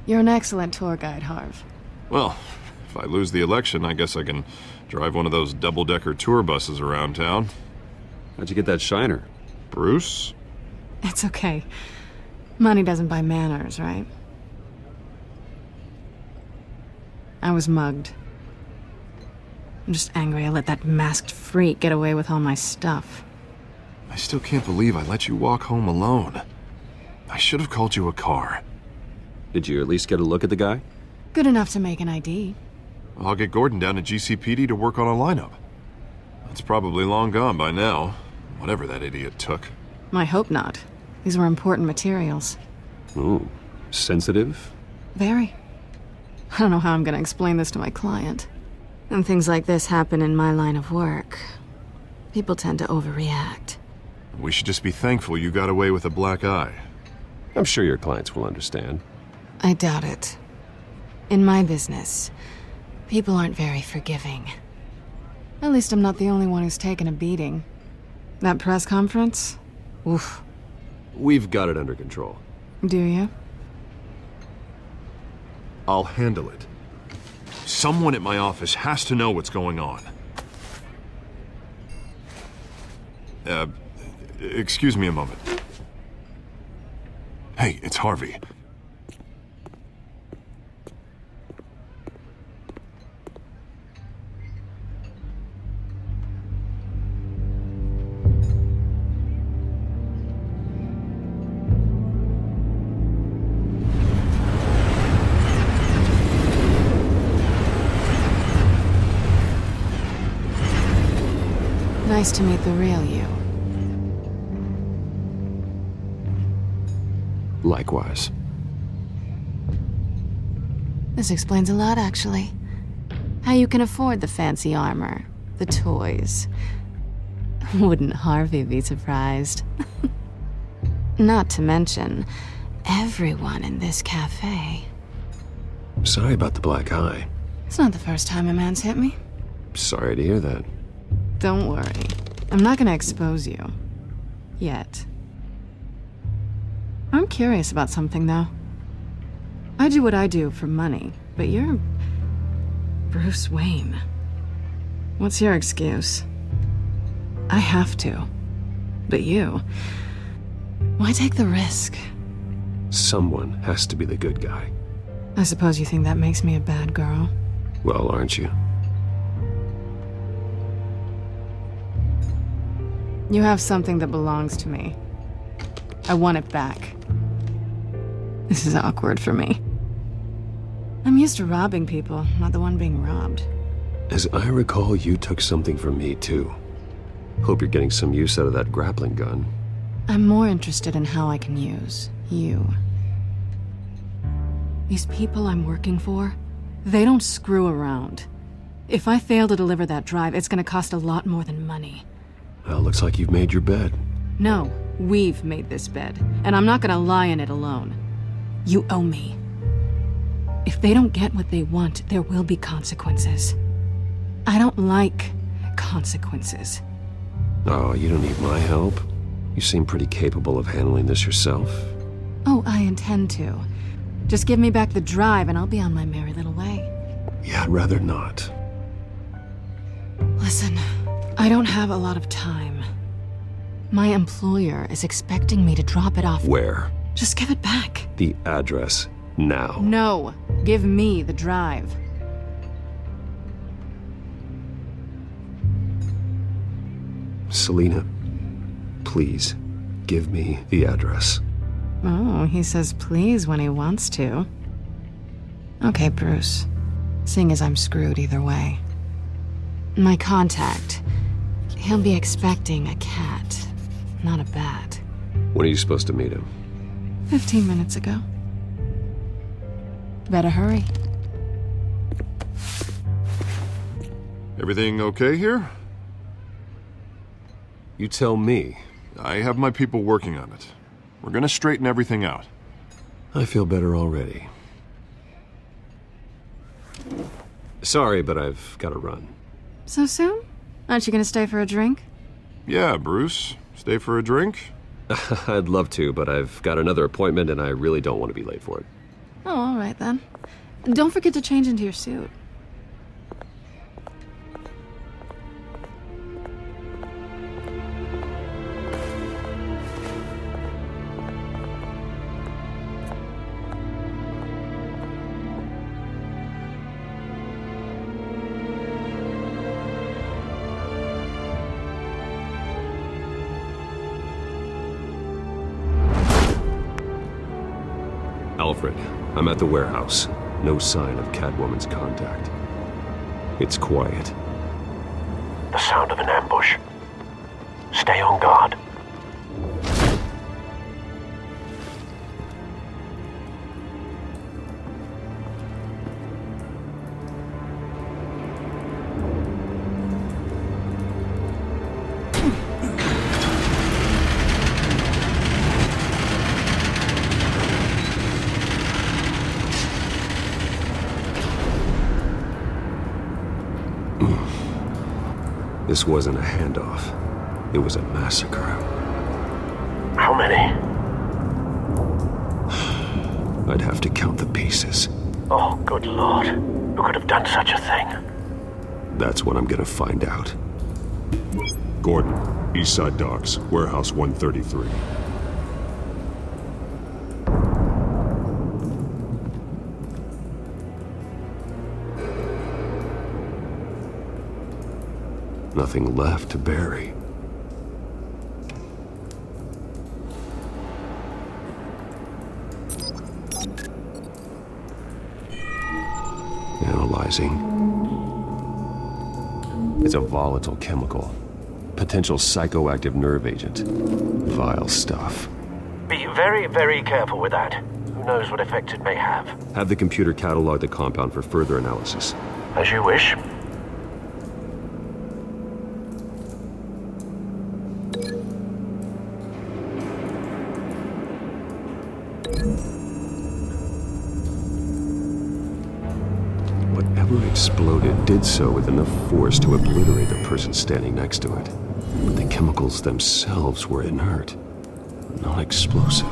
You're an excellent tour guide, Harv. Well, if I lose the election, I guess I can drive one of those double-decker tour buses around town. How'd you get that shiner? Bruce? It's okay. Money doesn't buy manners, right? I was mugged. I'm just angry I let that masked freak get away with all my stuff. I still can't believe I let you walk home alone. I should have called you a car. Did you at least get a look at the guy? Good enough to make an ID. I'll get Gordon down to GCPD to work on a lineup. It's probably long gone by now, whatever that idiot took. I hope not. These were important materials. Ooh, sensitive? Very. I don't know how I'm gonna explain this to my client. And things like this happen in my line of work. People tend to overreact. We should just be thankful you got away with a black eye. I'm sure your clients will understand. I doubt it. In my business, people aren't very forgiving. At least I'm not the only one who's taken a beating. That press conference? Oof. We've got it under control. Do you? I'll handle it. Someone at my office has to know what's going on. Excuse me a moment. Hey, it's Harvey. Nice to meet the real you. Likewise. This explains a lot, actually. How you can afford the fancy armor, the toys. Wouldn't Harvey be surprised? Not to mention, everyone in this cafe. Sorry about the black eye. It's not the first time a man's hit me. Sorry to hear that. Don't worry. I'm not gonna expose you. Yet. I'm curious about something, though. I do what I do for money, but you're... Bruce Wayne. What's your excuse? I have to. But you... Why take the risk? Someone has to be the good guy. I suppose you think that makes me a bad girl. Well, aren't you? You have something that belongs to me. I want it back. This is awkward for me. I'm used to robbing people, not the one being robbed. As I recall, you took something from me, too. Hope you're getting some use out of that grappling gun. I'm more interested in how I can use you. These people I'm working for, they don't screw around. If I fail to deliver that drive, it's gonna cost a lot more than money. Well, looks like you've made your bed. No, we've made this bed, and I'm not gonna lie in it alone. You owe me. If they don't get what they want, there will be consequences. I don't like consequences. Oh, you don't need my help. You seem pretty capable of handling this yourself. Oh, I intend to. Just give me back the drive and I'll be on my merry little way. Yeah, I'd rather not. Listen, I don't have a lot of time. My employer is expecting me to drop it off. Where? Just give it back. The address, now. No, give me the drive. Selina, please, give me the address. Oh, he says please when he wants to. Okay, Bruce. Seeing as I'm screwed either way. My contact, he'll be expecting a cat, not a bat. When are you supposed to meet him? 15 minutes ago. Better hurry. Everything okay here? You tell me. I have my people working on it. We're gonna straighten everything out. I feel better already. Sorry, but I've got to run. So soon? Aren't you gonna stay for a drink? Yeah, Bruce. Stay for a drink? I'd love to, but I've got another appointment and I really don't want to be late for it. Oh, all right then. Don't forget to change into your suit. Alfred, I'm at the warehouse. No sign of Catwoman's contact. It's quiet. The sound of an ambush. Stay on guard. This wasn't a handoff. It was a massacre. How many? I'd have to count the pieces. Oh, good lord. Who could have done such a thing? That's what I'm gonna find out. Gordon, Eastside Docks, Warehouse 133. Nothing left to bury. Analyzing. It's a volatile chemical. Potential psychoactive nerve agent. Vile stuff. Be very, very careful with that. Who knows what effects it may have. Have the computer catalog the compound for further analysis. As you wish. Whatever exploded did so with enough force to obliterate the person standing next to it. But the chemicals themselves were inert, not explosive.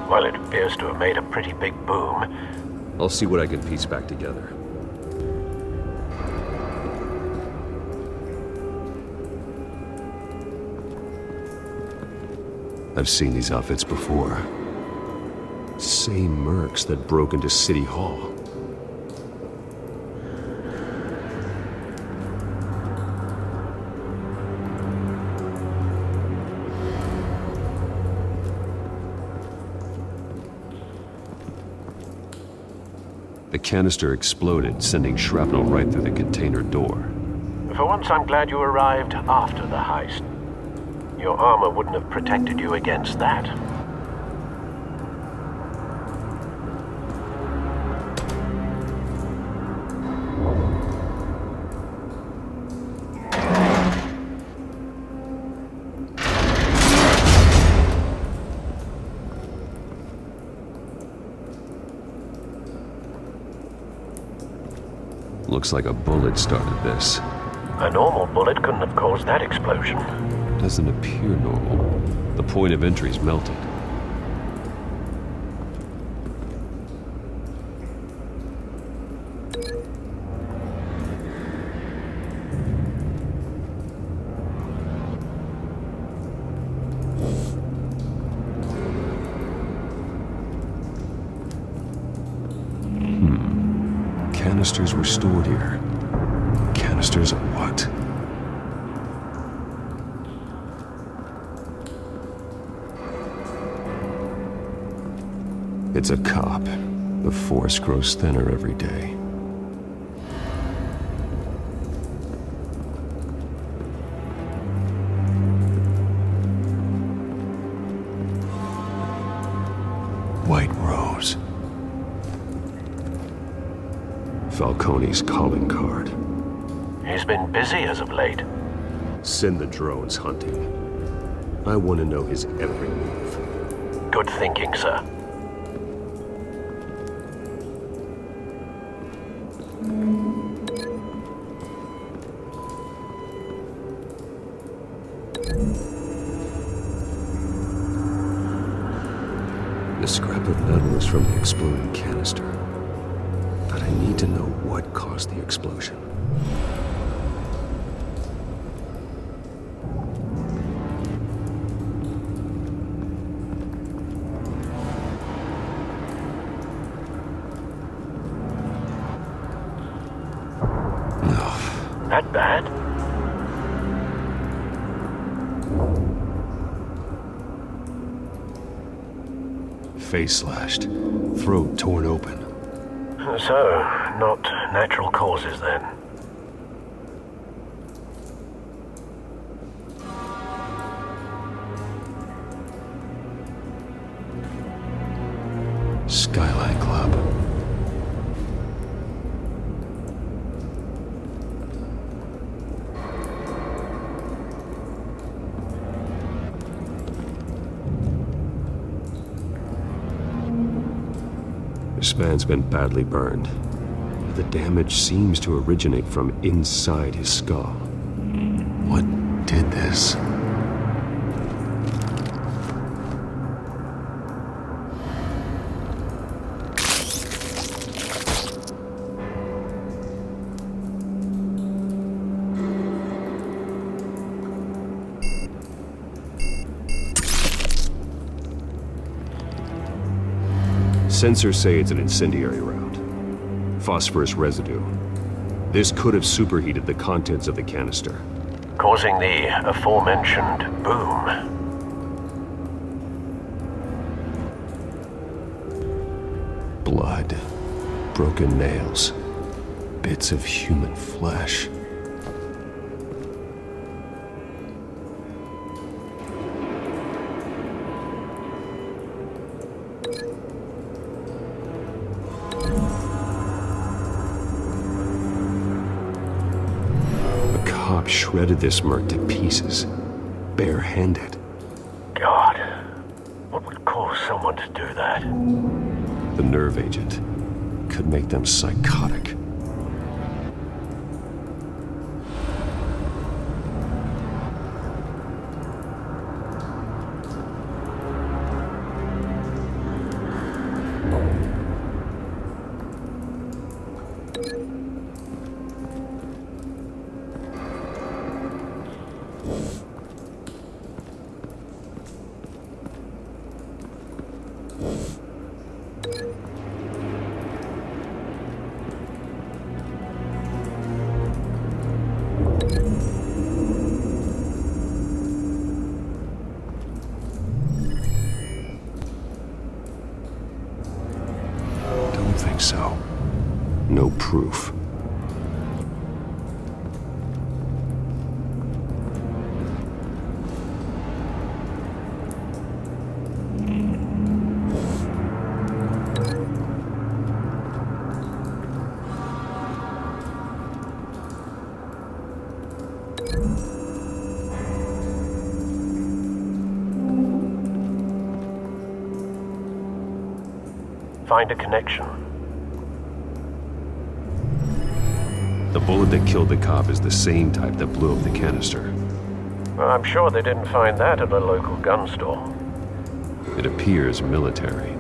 Well, it appears to have made a pretty big boom. I'll see what I can piece back together. I've seen these outfits before. Same mercs that broke into City Hall. The canister exploded, sending shrapnel right through the container door. For once, I'm glad you arrived after the heist. Your armor wouldn't have protected you against that. Looks like a bullet started this. A normal bullet couldn't have caused that explosion. Doesn't appear normal. The point of entry's melted. Canisters were stored here. Canisters of what? It's a cop. The force grows thinner every day. White Rose. Falcone's calling card. He's been busy as of late. Send the drones hunting. I want to know his every move. Good thinking, sir. The scrap of metal is from the exploding canister. But I need to know what caused the explosion. No. That bad? Face slashed, throat torn open. So, not natural causes then. Skyline Club. This man's been badly burned. The damage seems to originate from inside his skull. What did this? Sensors say it's an incendiary round. Phosphorus residue. This could have superheated the contents of the canister, causing the aforementioned boom. Blood, broken nails, bits of human flesh. Shredded this merc to pieces, bare-handed. God, what would cause someone to do that? The nerve agent could make them psychotic. So, no proof. Find a connection. The bullet that killed the cop is the same type that blew up the canister. Well, I'm sure they didn't find that at a local gun store. It appears military.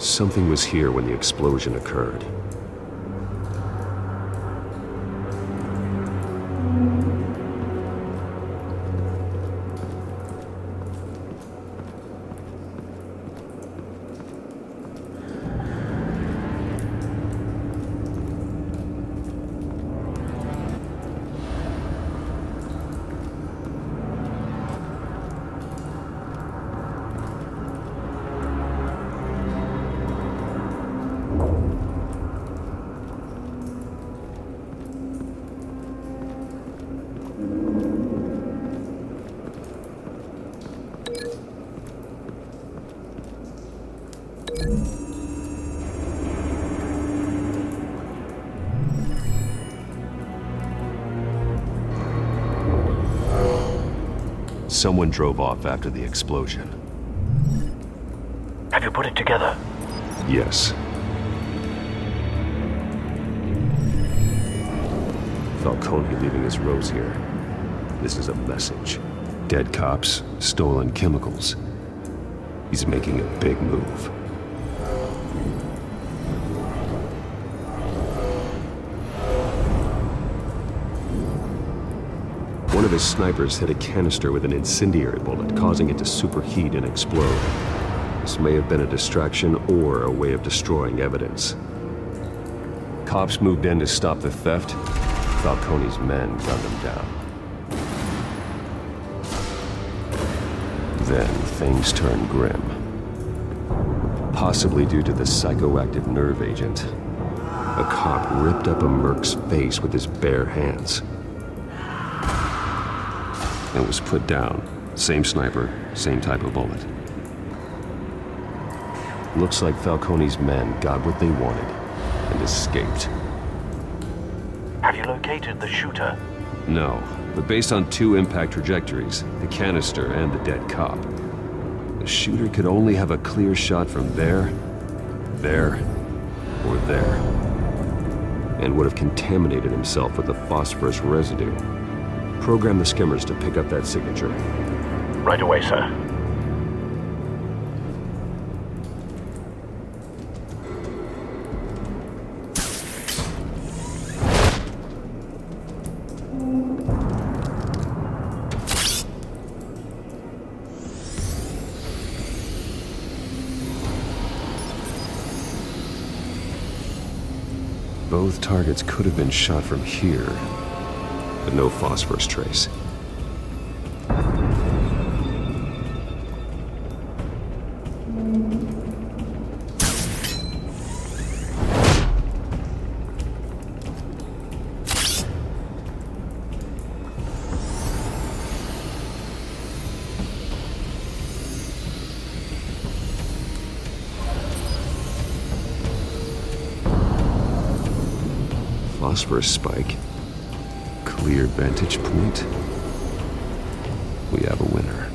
Something was here when the explosion occurred. Someone drove off after the explosion. Have you put it together? Yes. Falcone leaving his rose here. This is a message. Dead cops, stolen chemicals. He's making a big move. One of his snipers hit a canister with an incendiary bullet, causing it to superheat and explode. This may have been a distraction or a way of destroying evidence. Cops moved in to stop the theft. Falcone's men gunned them down. Then things turned grim. Possibly due to the psychoactive nerve agent. A cop ripped up a merc's face with his bare hands. And was put down. Same sniper, same type of bullet. Looks like Falcone's men got what they wanted and escaped. Have you located the shooter? No, but based on 2 impact trajectories, the canister and the dead cop, the shooter could only have a clear shot from there, or there, and would have contaminated himself with the phosphorus residue. Program the skimmers to pick up that signature. Right away, sir. Both targets could have been shot from here, but no phosphorus trace. Phosphorus spike. Clear vantage point. We have a winner.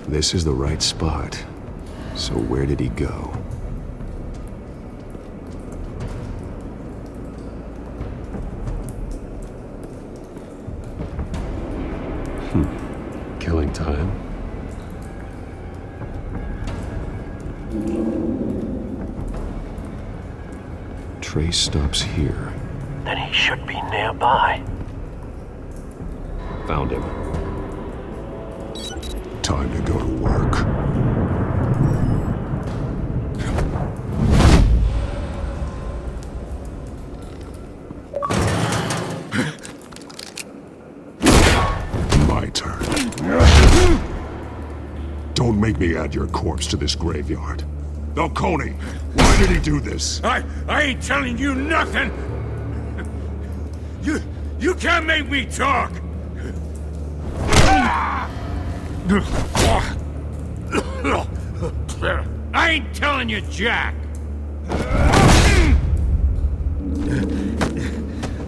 This is the right spot. So where did he go? Killing time. Trace stops here. Then he should be nearby. Found him. Time to go to work. My turn. Don't make me add your corpse to this graveyard. Falcone, why did he do this? I ain't telling you nothing! You can't make me talk! I ain't telling you, Jack!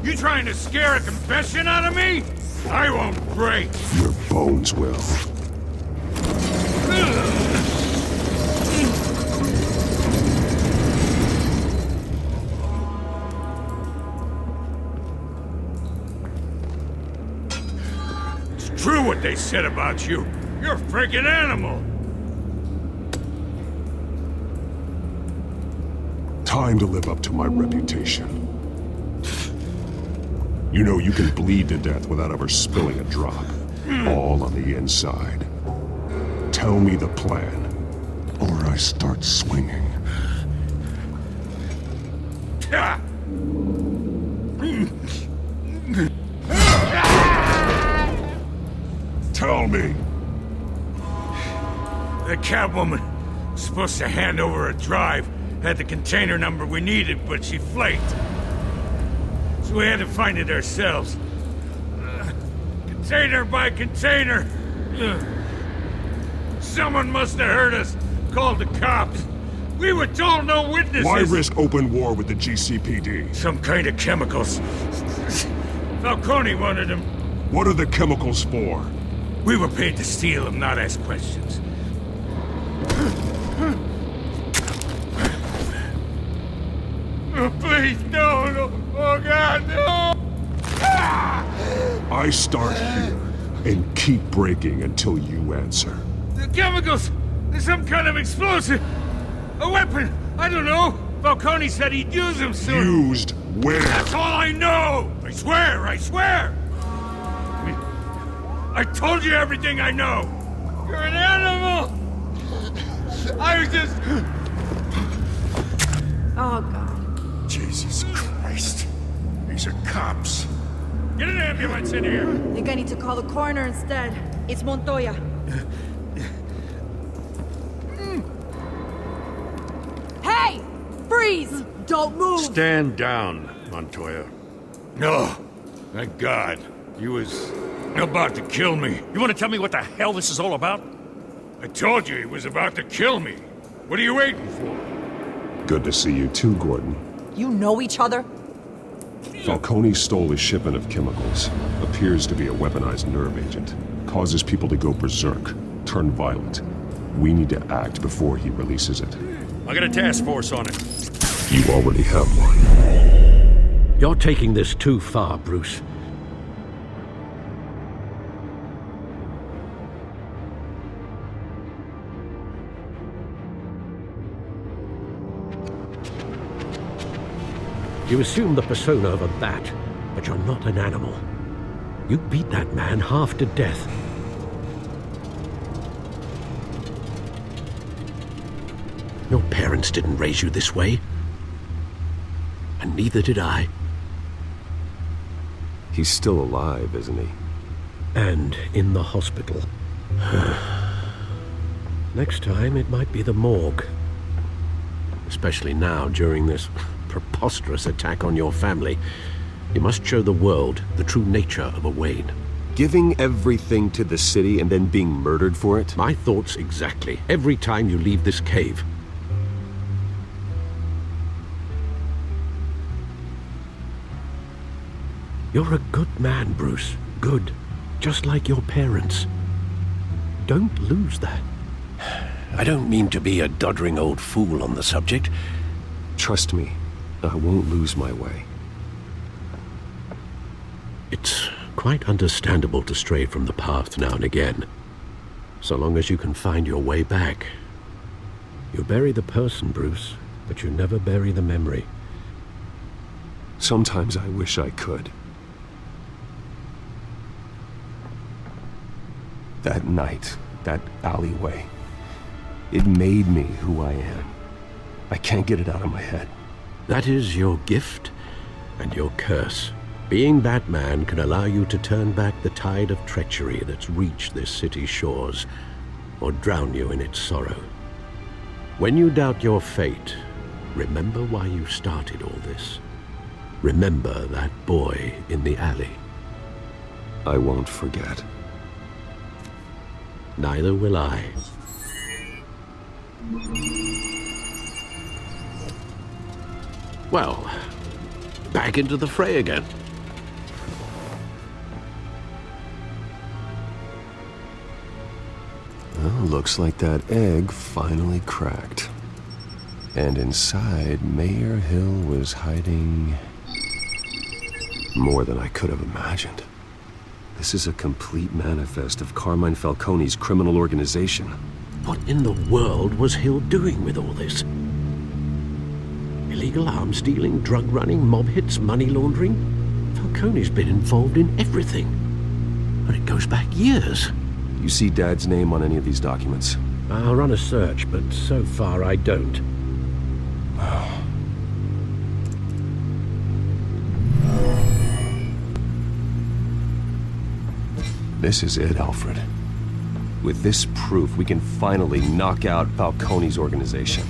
You trying to scare a confession out of me? I won't break! Your bones will. It's true what they said about you. You're a freaking animal! Time to live up to my reputation. You know you can bleed to death without ever spilling a drop. All on the inside. Tell me the plan, or I start swinging. Tell me! The Catwoman was supposed to hand over a drive, had the container number we needed, but she flaked. So we had to find it ourselves. Container by container. Someone must have heard us, called the cops. We were told no witnesses. Why risk open war with the GCPD? Some kind of chemicals. Falcone wanted them. What are the chemicals for? We were paid to steal them, not ask questions. Oh, please, no. Oh, God, no! I start here and keep breaking until you answer. The chemicals! There's some kind of explosive! A weapon! I don't know! Falcone said he'd use them soon! Used where? That's all I know! I swear! I told you everything I know! You're an animal! I was just... Oh, God. Jesus Christ. These are cops. Get an ambulance in here! Think I need to call the coroner instead. It's Montoya. Hey! Freeze! Don't move! Stand down, Montoya. No, thank God. He was About to kill me. You want to tell me what the hell this is all about? I told you he was about to kill me. What are you waiting for? Good to see you too, Gordon. You know each other? Falcone stole a shipment of chemicals. Appears to be a weaponized nerve agent. Causes people to go berserk, turn violent. We need to act before he releases it. I got a task force on it. You already have one. You're taking this too far, Bruce. You assume the persona of a bat, but you're not an animal. You beat that man half to death. Your parents didn't raise you this way. And neither did I. He's still alive, isn't he? And in the hospital. Next time, it might be the morgue. Especially now, during this preposterous attack on your family. You must show the world the true nature of a Wayne. Giving everything to the city and then being murdered for it? My thoughts exactly. Every time you leave this cave. You're a good man, Bruce. Good. Just like your parents. Don't lose that. I don't mean to be a doddering old fool on the subject. Trust me, I won't lose my way. It's quite understandable to stray from the path now and again. So long as you can find your way back. You bury the person, Bruce, but you never bury the memory. Sometimes I wish I could. That night, that alleyway, it made me who I am. I can't get it out of my head. That is your gift and your curse. Being Batman can allow you to turn back the tide of treachery that's reached this city's shores, or drown you in its sorrow. When you doubt your fate, remember why you started all this. Remember that boy in the alley. I won't forget. Neither will I. Well, back into the fray again. Well, looks like that egg finally cracked. And inside, Mayor Hill was hiding more than I could have imagined. This is a complete manifest of Carmine Falcone's criminal organization. What in the world was Hill doing with all this? Illegal arms dealing, drug running, mob hits, money laundering? Falcone's been involved in everything. And it goes back years. You see Dad's name on any of these documents? I'll run a search, but so far I don't. This is it, Alfred. With this proof, we can finally knock out Falcone's organization.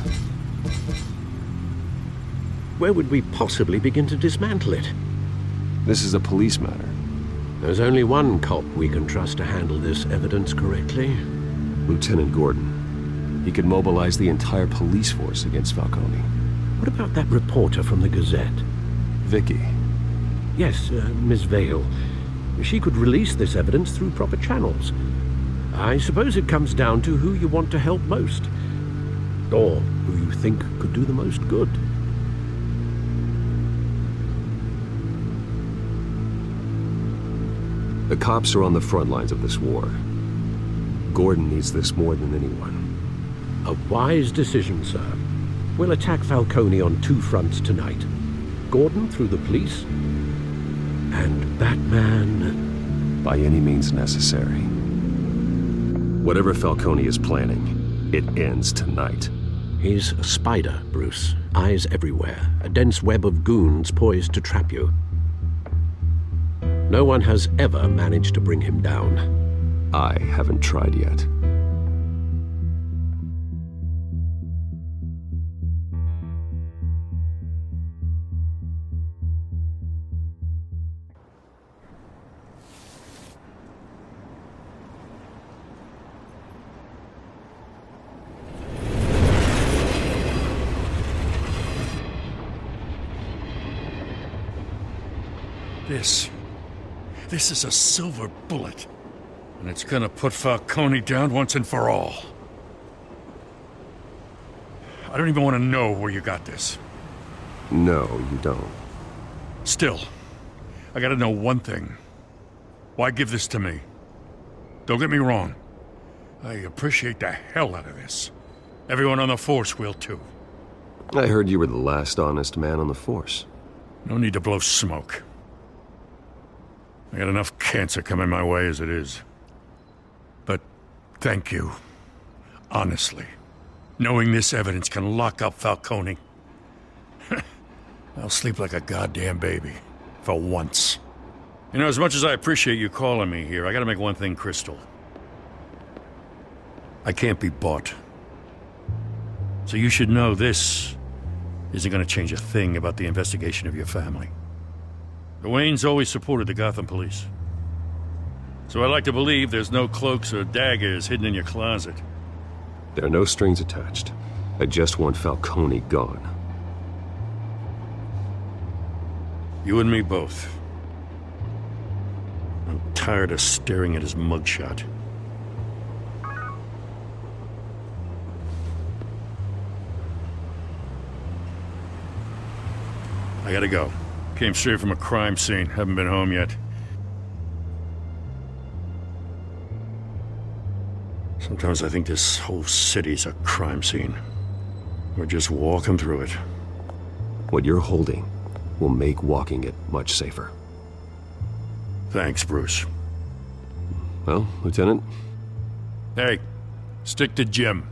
Where would we possibly begin to dismantle it? This is a police matter. There's only one cop we can trust to handle this evidence correctly. Lieutenant Gordon. He could mobilize the entire police force against Falcone. What about that reporter from the Gazette? Vicky. Yes, Miss Vale. She could release this evidence through proper channels. I suppose it comes down to who you want to help most. Or who you think could do the most good. The cops are on the front lines of this war. Gordon needs this more than anyone. A wise decision, sir. We'll attack Falcone on two fronts tonight. Gordon through the police, and Batman... by any means necessary. Whatever Falcone is planning, it ends tonight. He's a spider, Bruce. Eyes everywhere. A dense web of goons poised to trap you. No one has ever managed to bring him down. I haven't tried yet. This is a silver bullet. And it's gonna put Falcone down once and for all. I don't even want to know where you got this. No, you don't. Still, I gotta know one thing. Why give this to me? Don't get me wrong. I appreciate the hell out of this. Everyone on the Force will too. I heard you were the last honest man on the Force. No need to blow smoke. I got enough cancer coming my way as it is. But thank you. Honestly. Knowing this evidence can lock up Falcone. I'll sleep like a goddamn baby. For once. You know, as much as I appreciate you calling me here, I gotta make one thing crystal. I can't be bought. So you should know this isn't gonna change a thing about the investigation of your family. The Waynes always supported the Gotham police. So I like to believe there's no cloaks or daggers hidden in your closet. There are no strings attached. I just want Falcone gone. You and me both. I'm tired of staring at his mugshot. I gotta go. Came straight from a crime scene. Haven't been home yet. Sometimes I think this whole city's a crime scene. We're just walking through it. What you're holding will make walking it much safer. Thanks, Bruce. Well, Lieutenant? Hey, stick to Jim.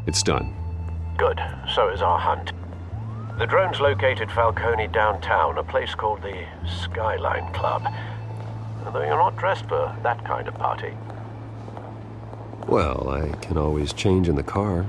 It's done. Good. So is our hunt. The drones located Falcone downtown, a place called the Skyline Club. Although you're not dressed for that kind of party. Well, I can always change in the car.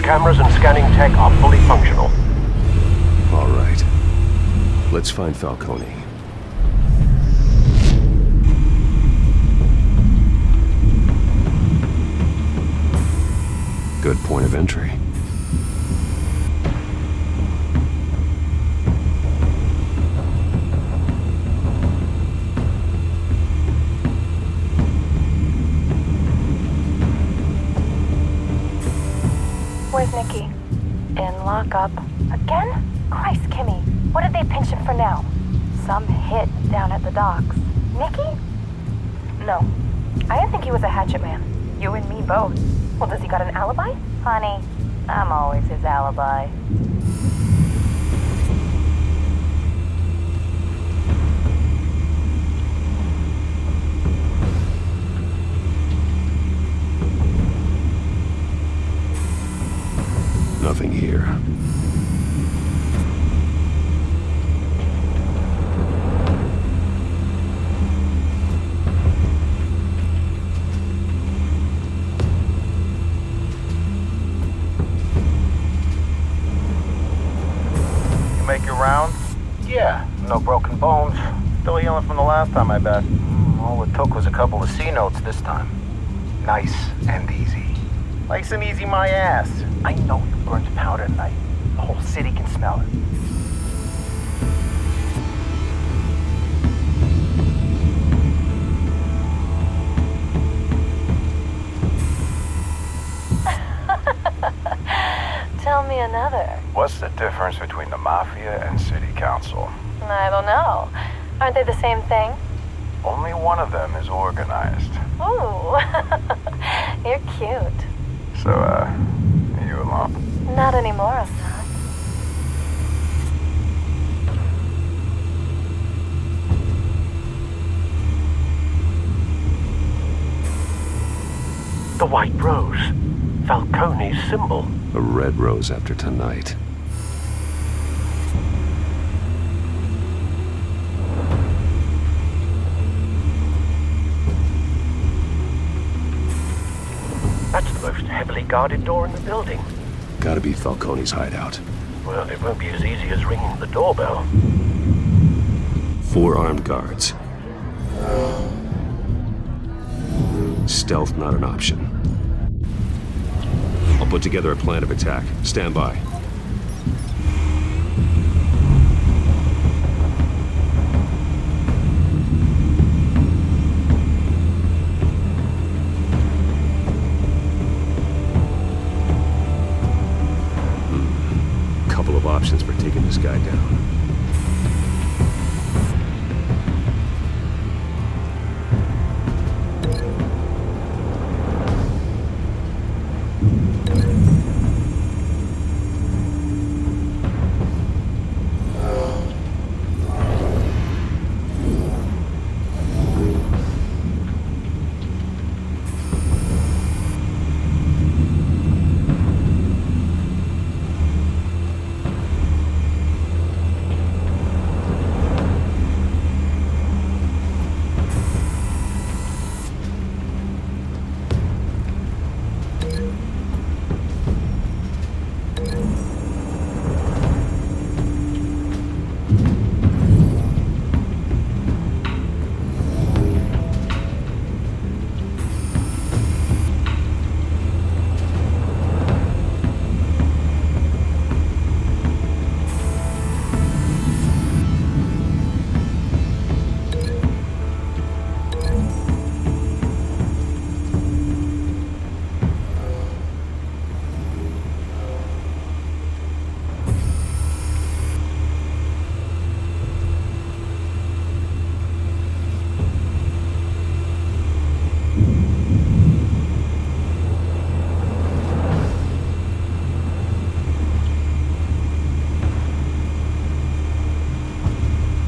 Cameras and scanning tech are fully functional. All right. Let's find Falcone. Good point of entry. Where's Nikki? In lockup. Again? Christ, Kimmy. What did they pinch him for now? Some hit down at the docks. Nikki? No. I didn't think he was a hatchet man. You and me both. Well, does he got an alibi? Honey, I'm always his alibi. Nothing here. You make your rounds? Yeah, no broken bones. Still healing from the last time, I bet. All it took was a couple of C notes this time. Nice and easy. Nice and easy, my ass. I know you burned powder tonight. The whole city can smell it. Tell me another. What's the difference between the Mafia and City Council? I don't know. Aren't they the same thing? Only one of them is organized. Ooh, you're cute. So, are you alone? Not anymore, I'm not. The white rose. Falcone's symbol. A red rose after tonight. That's the most heavily guarded door in the building. Gotta be Falcone's hideout. Well, it won't be as easy as ringing the doorbell. 4 armed guards. Stealth not an option. I'll put together a plan of attack. Stand by. Couple of options for taking this guy down.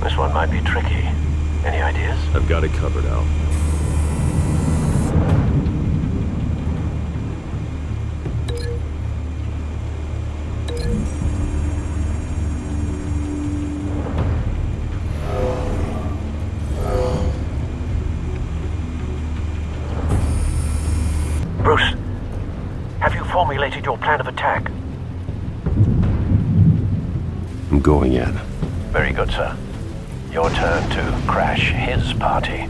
This one might be tricky. Any ideas? I've got it covered, Al. Bruce, have you formulated your plan of attack? I'm going in. Very good, sir. Your turn to crash his party.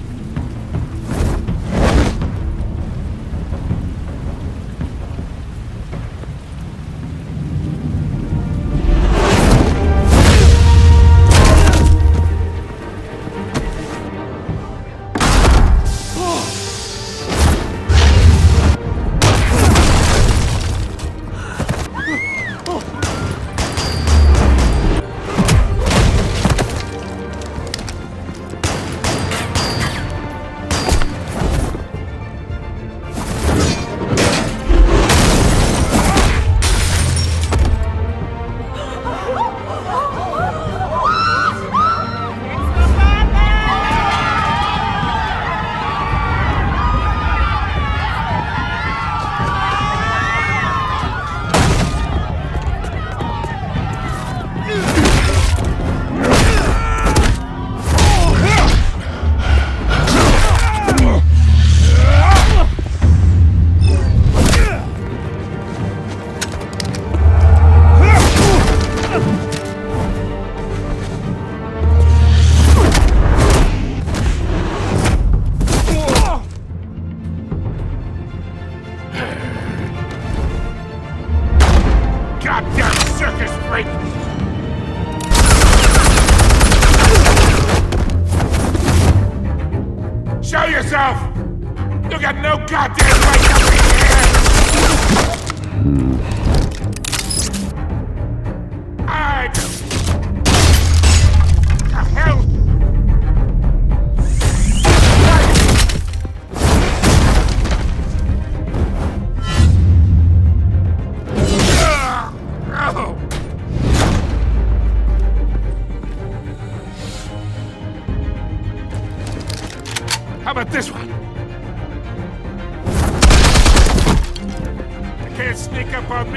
Show yourself! You got no goddamn right to be here!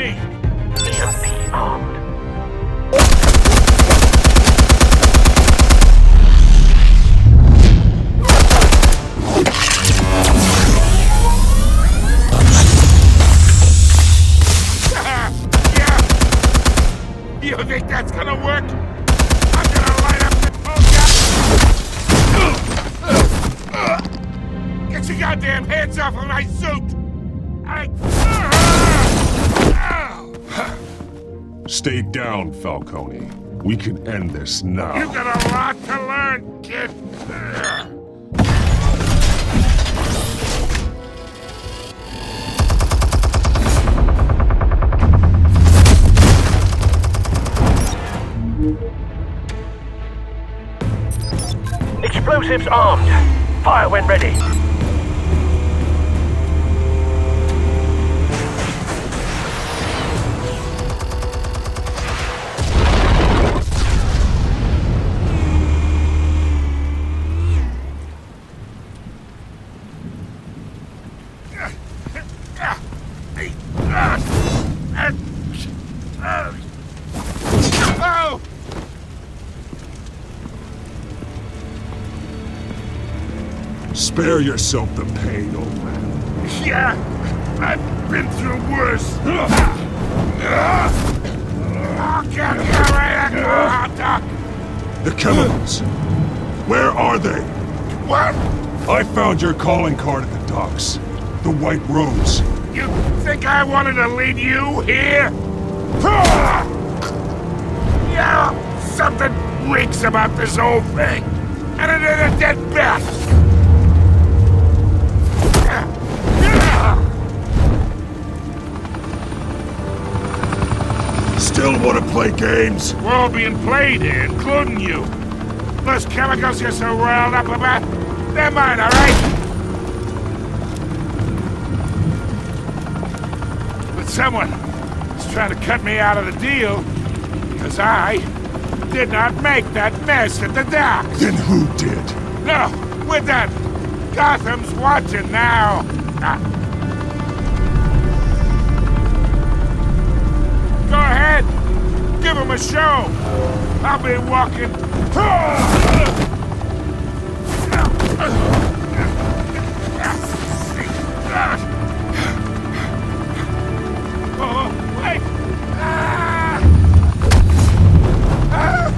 me! EMP armed. You think that's gonna work? I'm gonna light up the whole Get your goddamn hands off of my suit! Stay down, Falcone. We can end this now. You got a lot to learn, kid. Explosives armed. Fire when ready. Oh! Spare yourself the pain, old man. Yeah, I've been through worse. I'll get you right hot dog. The chemicals. Where are they? What? I found your calling card at the docks. The White Rose. You think I wanted to lead you here? Yeah, something reeks about this whole thing. And it is a dead bat. Still want to play games? We're all being played here, including you. Those chemicals you're so riled up about, they're mine, all right? But someone is trying to cut me out of the deal because I did not make that mess at the dock. Then who did? No, we're done. Gotham's watching now. Go ahead. Give him a show. I'll be walking. Oh, wait.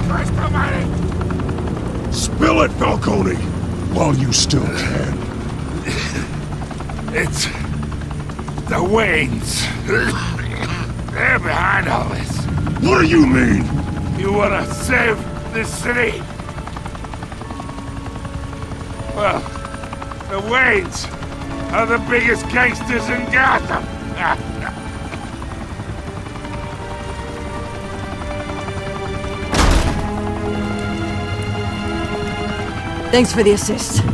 Christ almighty. Spill it, Falcone, while you still can. It's the Waynes. They're behind all this. What do you mean? You want to save this city? Well, the Waynes are the biggest gangsters in Gotham. Thanks for the assist.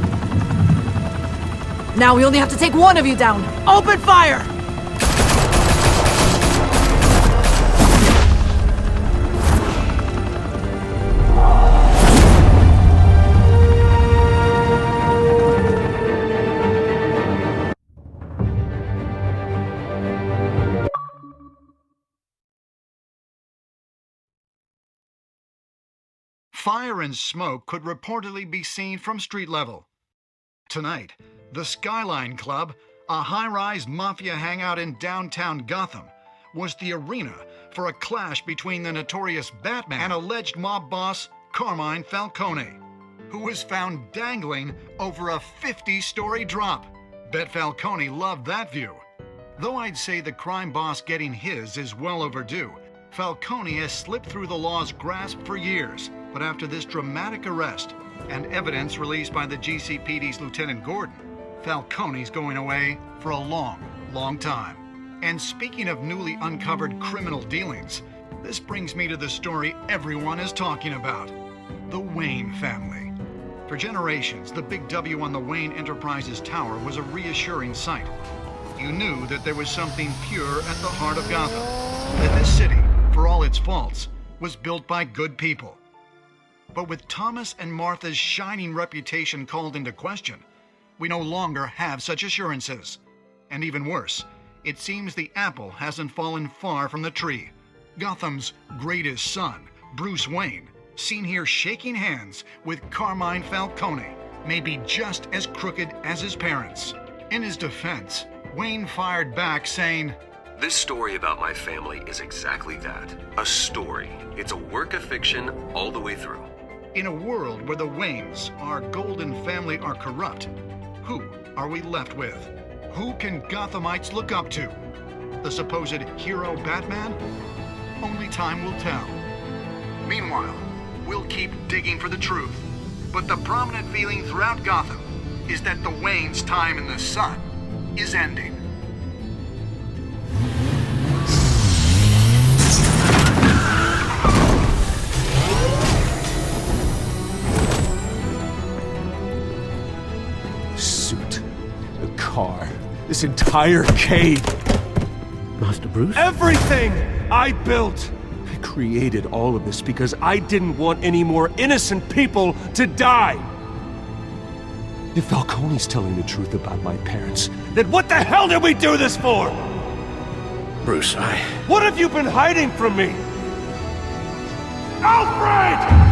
Now we only have to take one of you down. Open fire! Fire and smoke could reportedly be seen from street level. Tonight, the Skyline Club, a high-rise mafia hangout in downtown Gotham, was the arena for a clash between the notorious Batman and alleged mob boss Carmine Falcone, who was found dangling over a 50-story drop. Bet Falcone loved that view. Though I'd say the crime boss getting his is well overdue, Falcone has slipped through the law's grasp for years. But after this dramatic arrest and evidence released by the GCPD's Lieutenant Gordon, Falcone's going away for a long, long time. And speaking of newly uncovered criminal dealings, this brings me to the story everyone is talking about: the Wayne family. For generations, the big W on the Wayne Enterprises Tower was a reassuring sight. You knew that there was something pure at the heart of Gotham, that this city, for all its faults, was built by good people. But with Thomas and Martha's shining reputation called into question, we no longer have such assurances. And even worse, It seems the apple hasn't fallen far from the tree. Gotham's greatest son, Bruce Wayne, seen here shaking hands with Carmine Falcone, may be just as crooked as his parents. In his defense, Wayne fired back saying, "This story about my family is exactly that. A story. It's a work of fiction all the way through." In a world where the Waynes, our golden family, are corrupt, who are we left with? Who can Gothamites look up to? The supposed hero Batman? Only time will tell. Meanwhile, we'll keep digging for the truth. But the prominent feeling throughout Gotham is that the Waynes' time in the sun is ending. Suit, the car, this entire cave. Master Bruce? Everything I built! I created all of this because I didn't want any more innocent people to die! If Falcone's telling the truth about my parents, then what the hell did we do this for? Bruce, What have you been hiding from me? Alfred!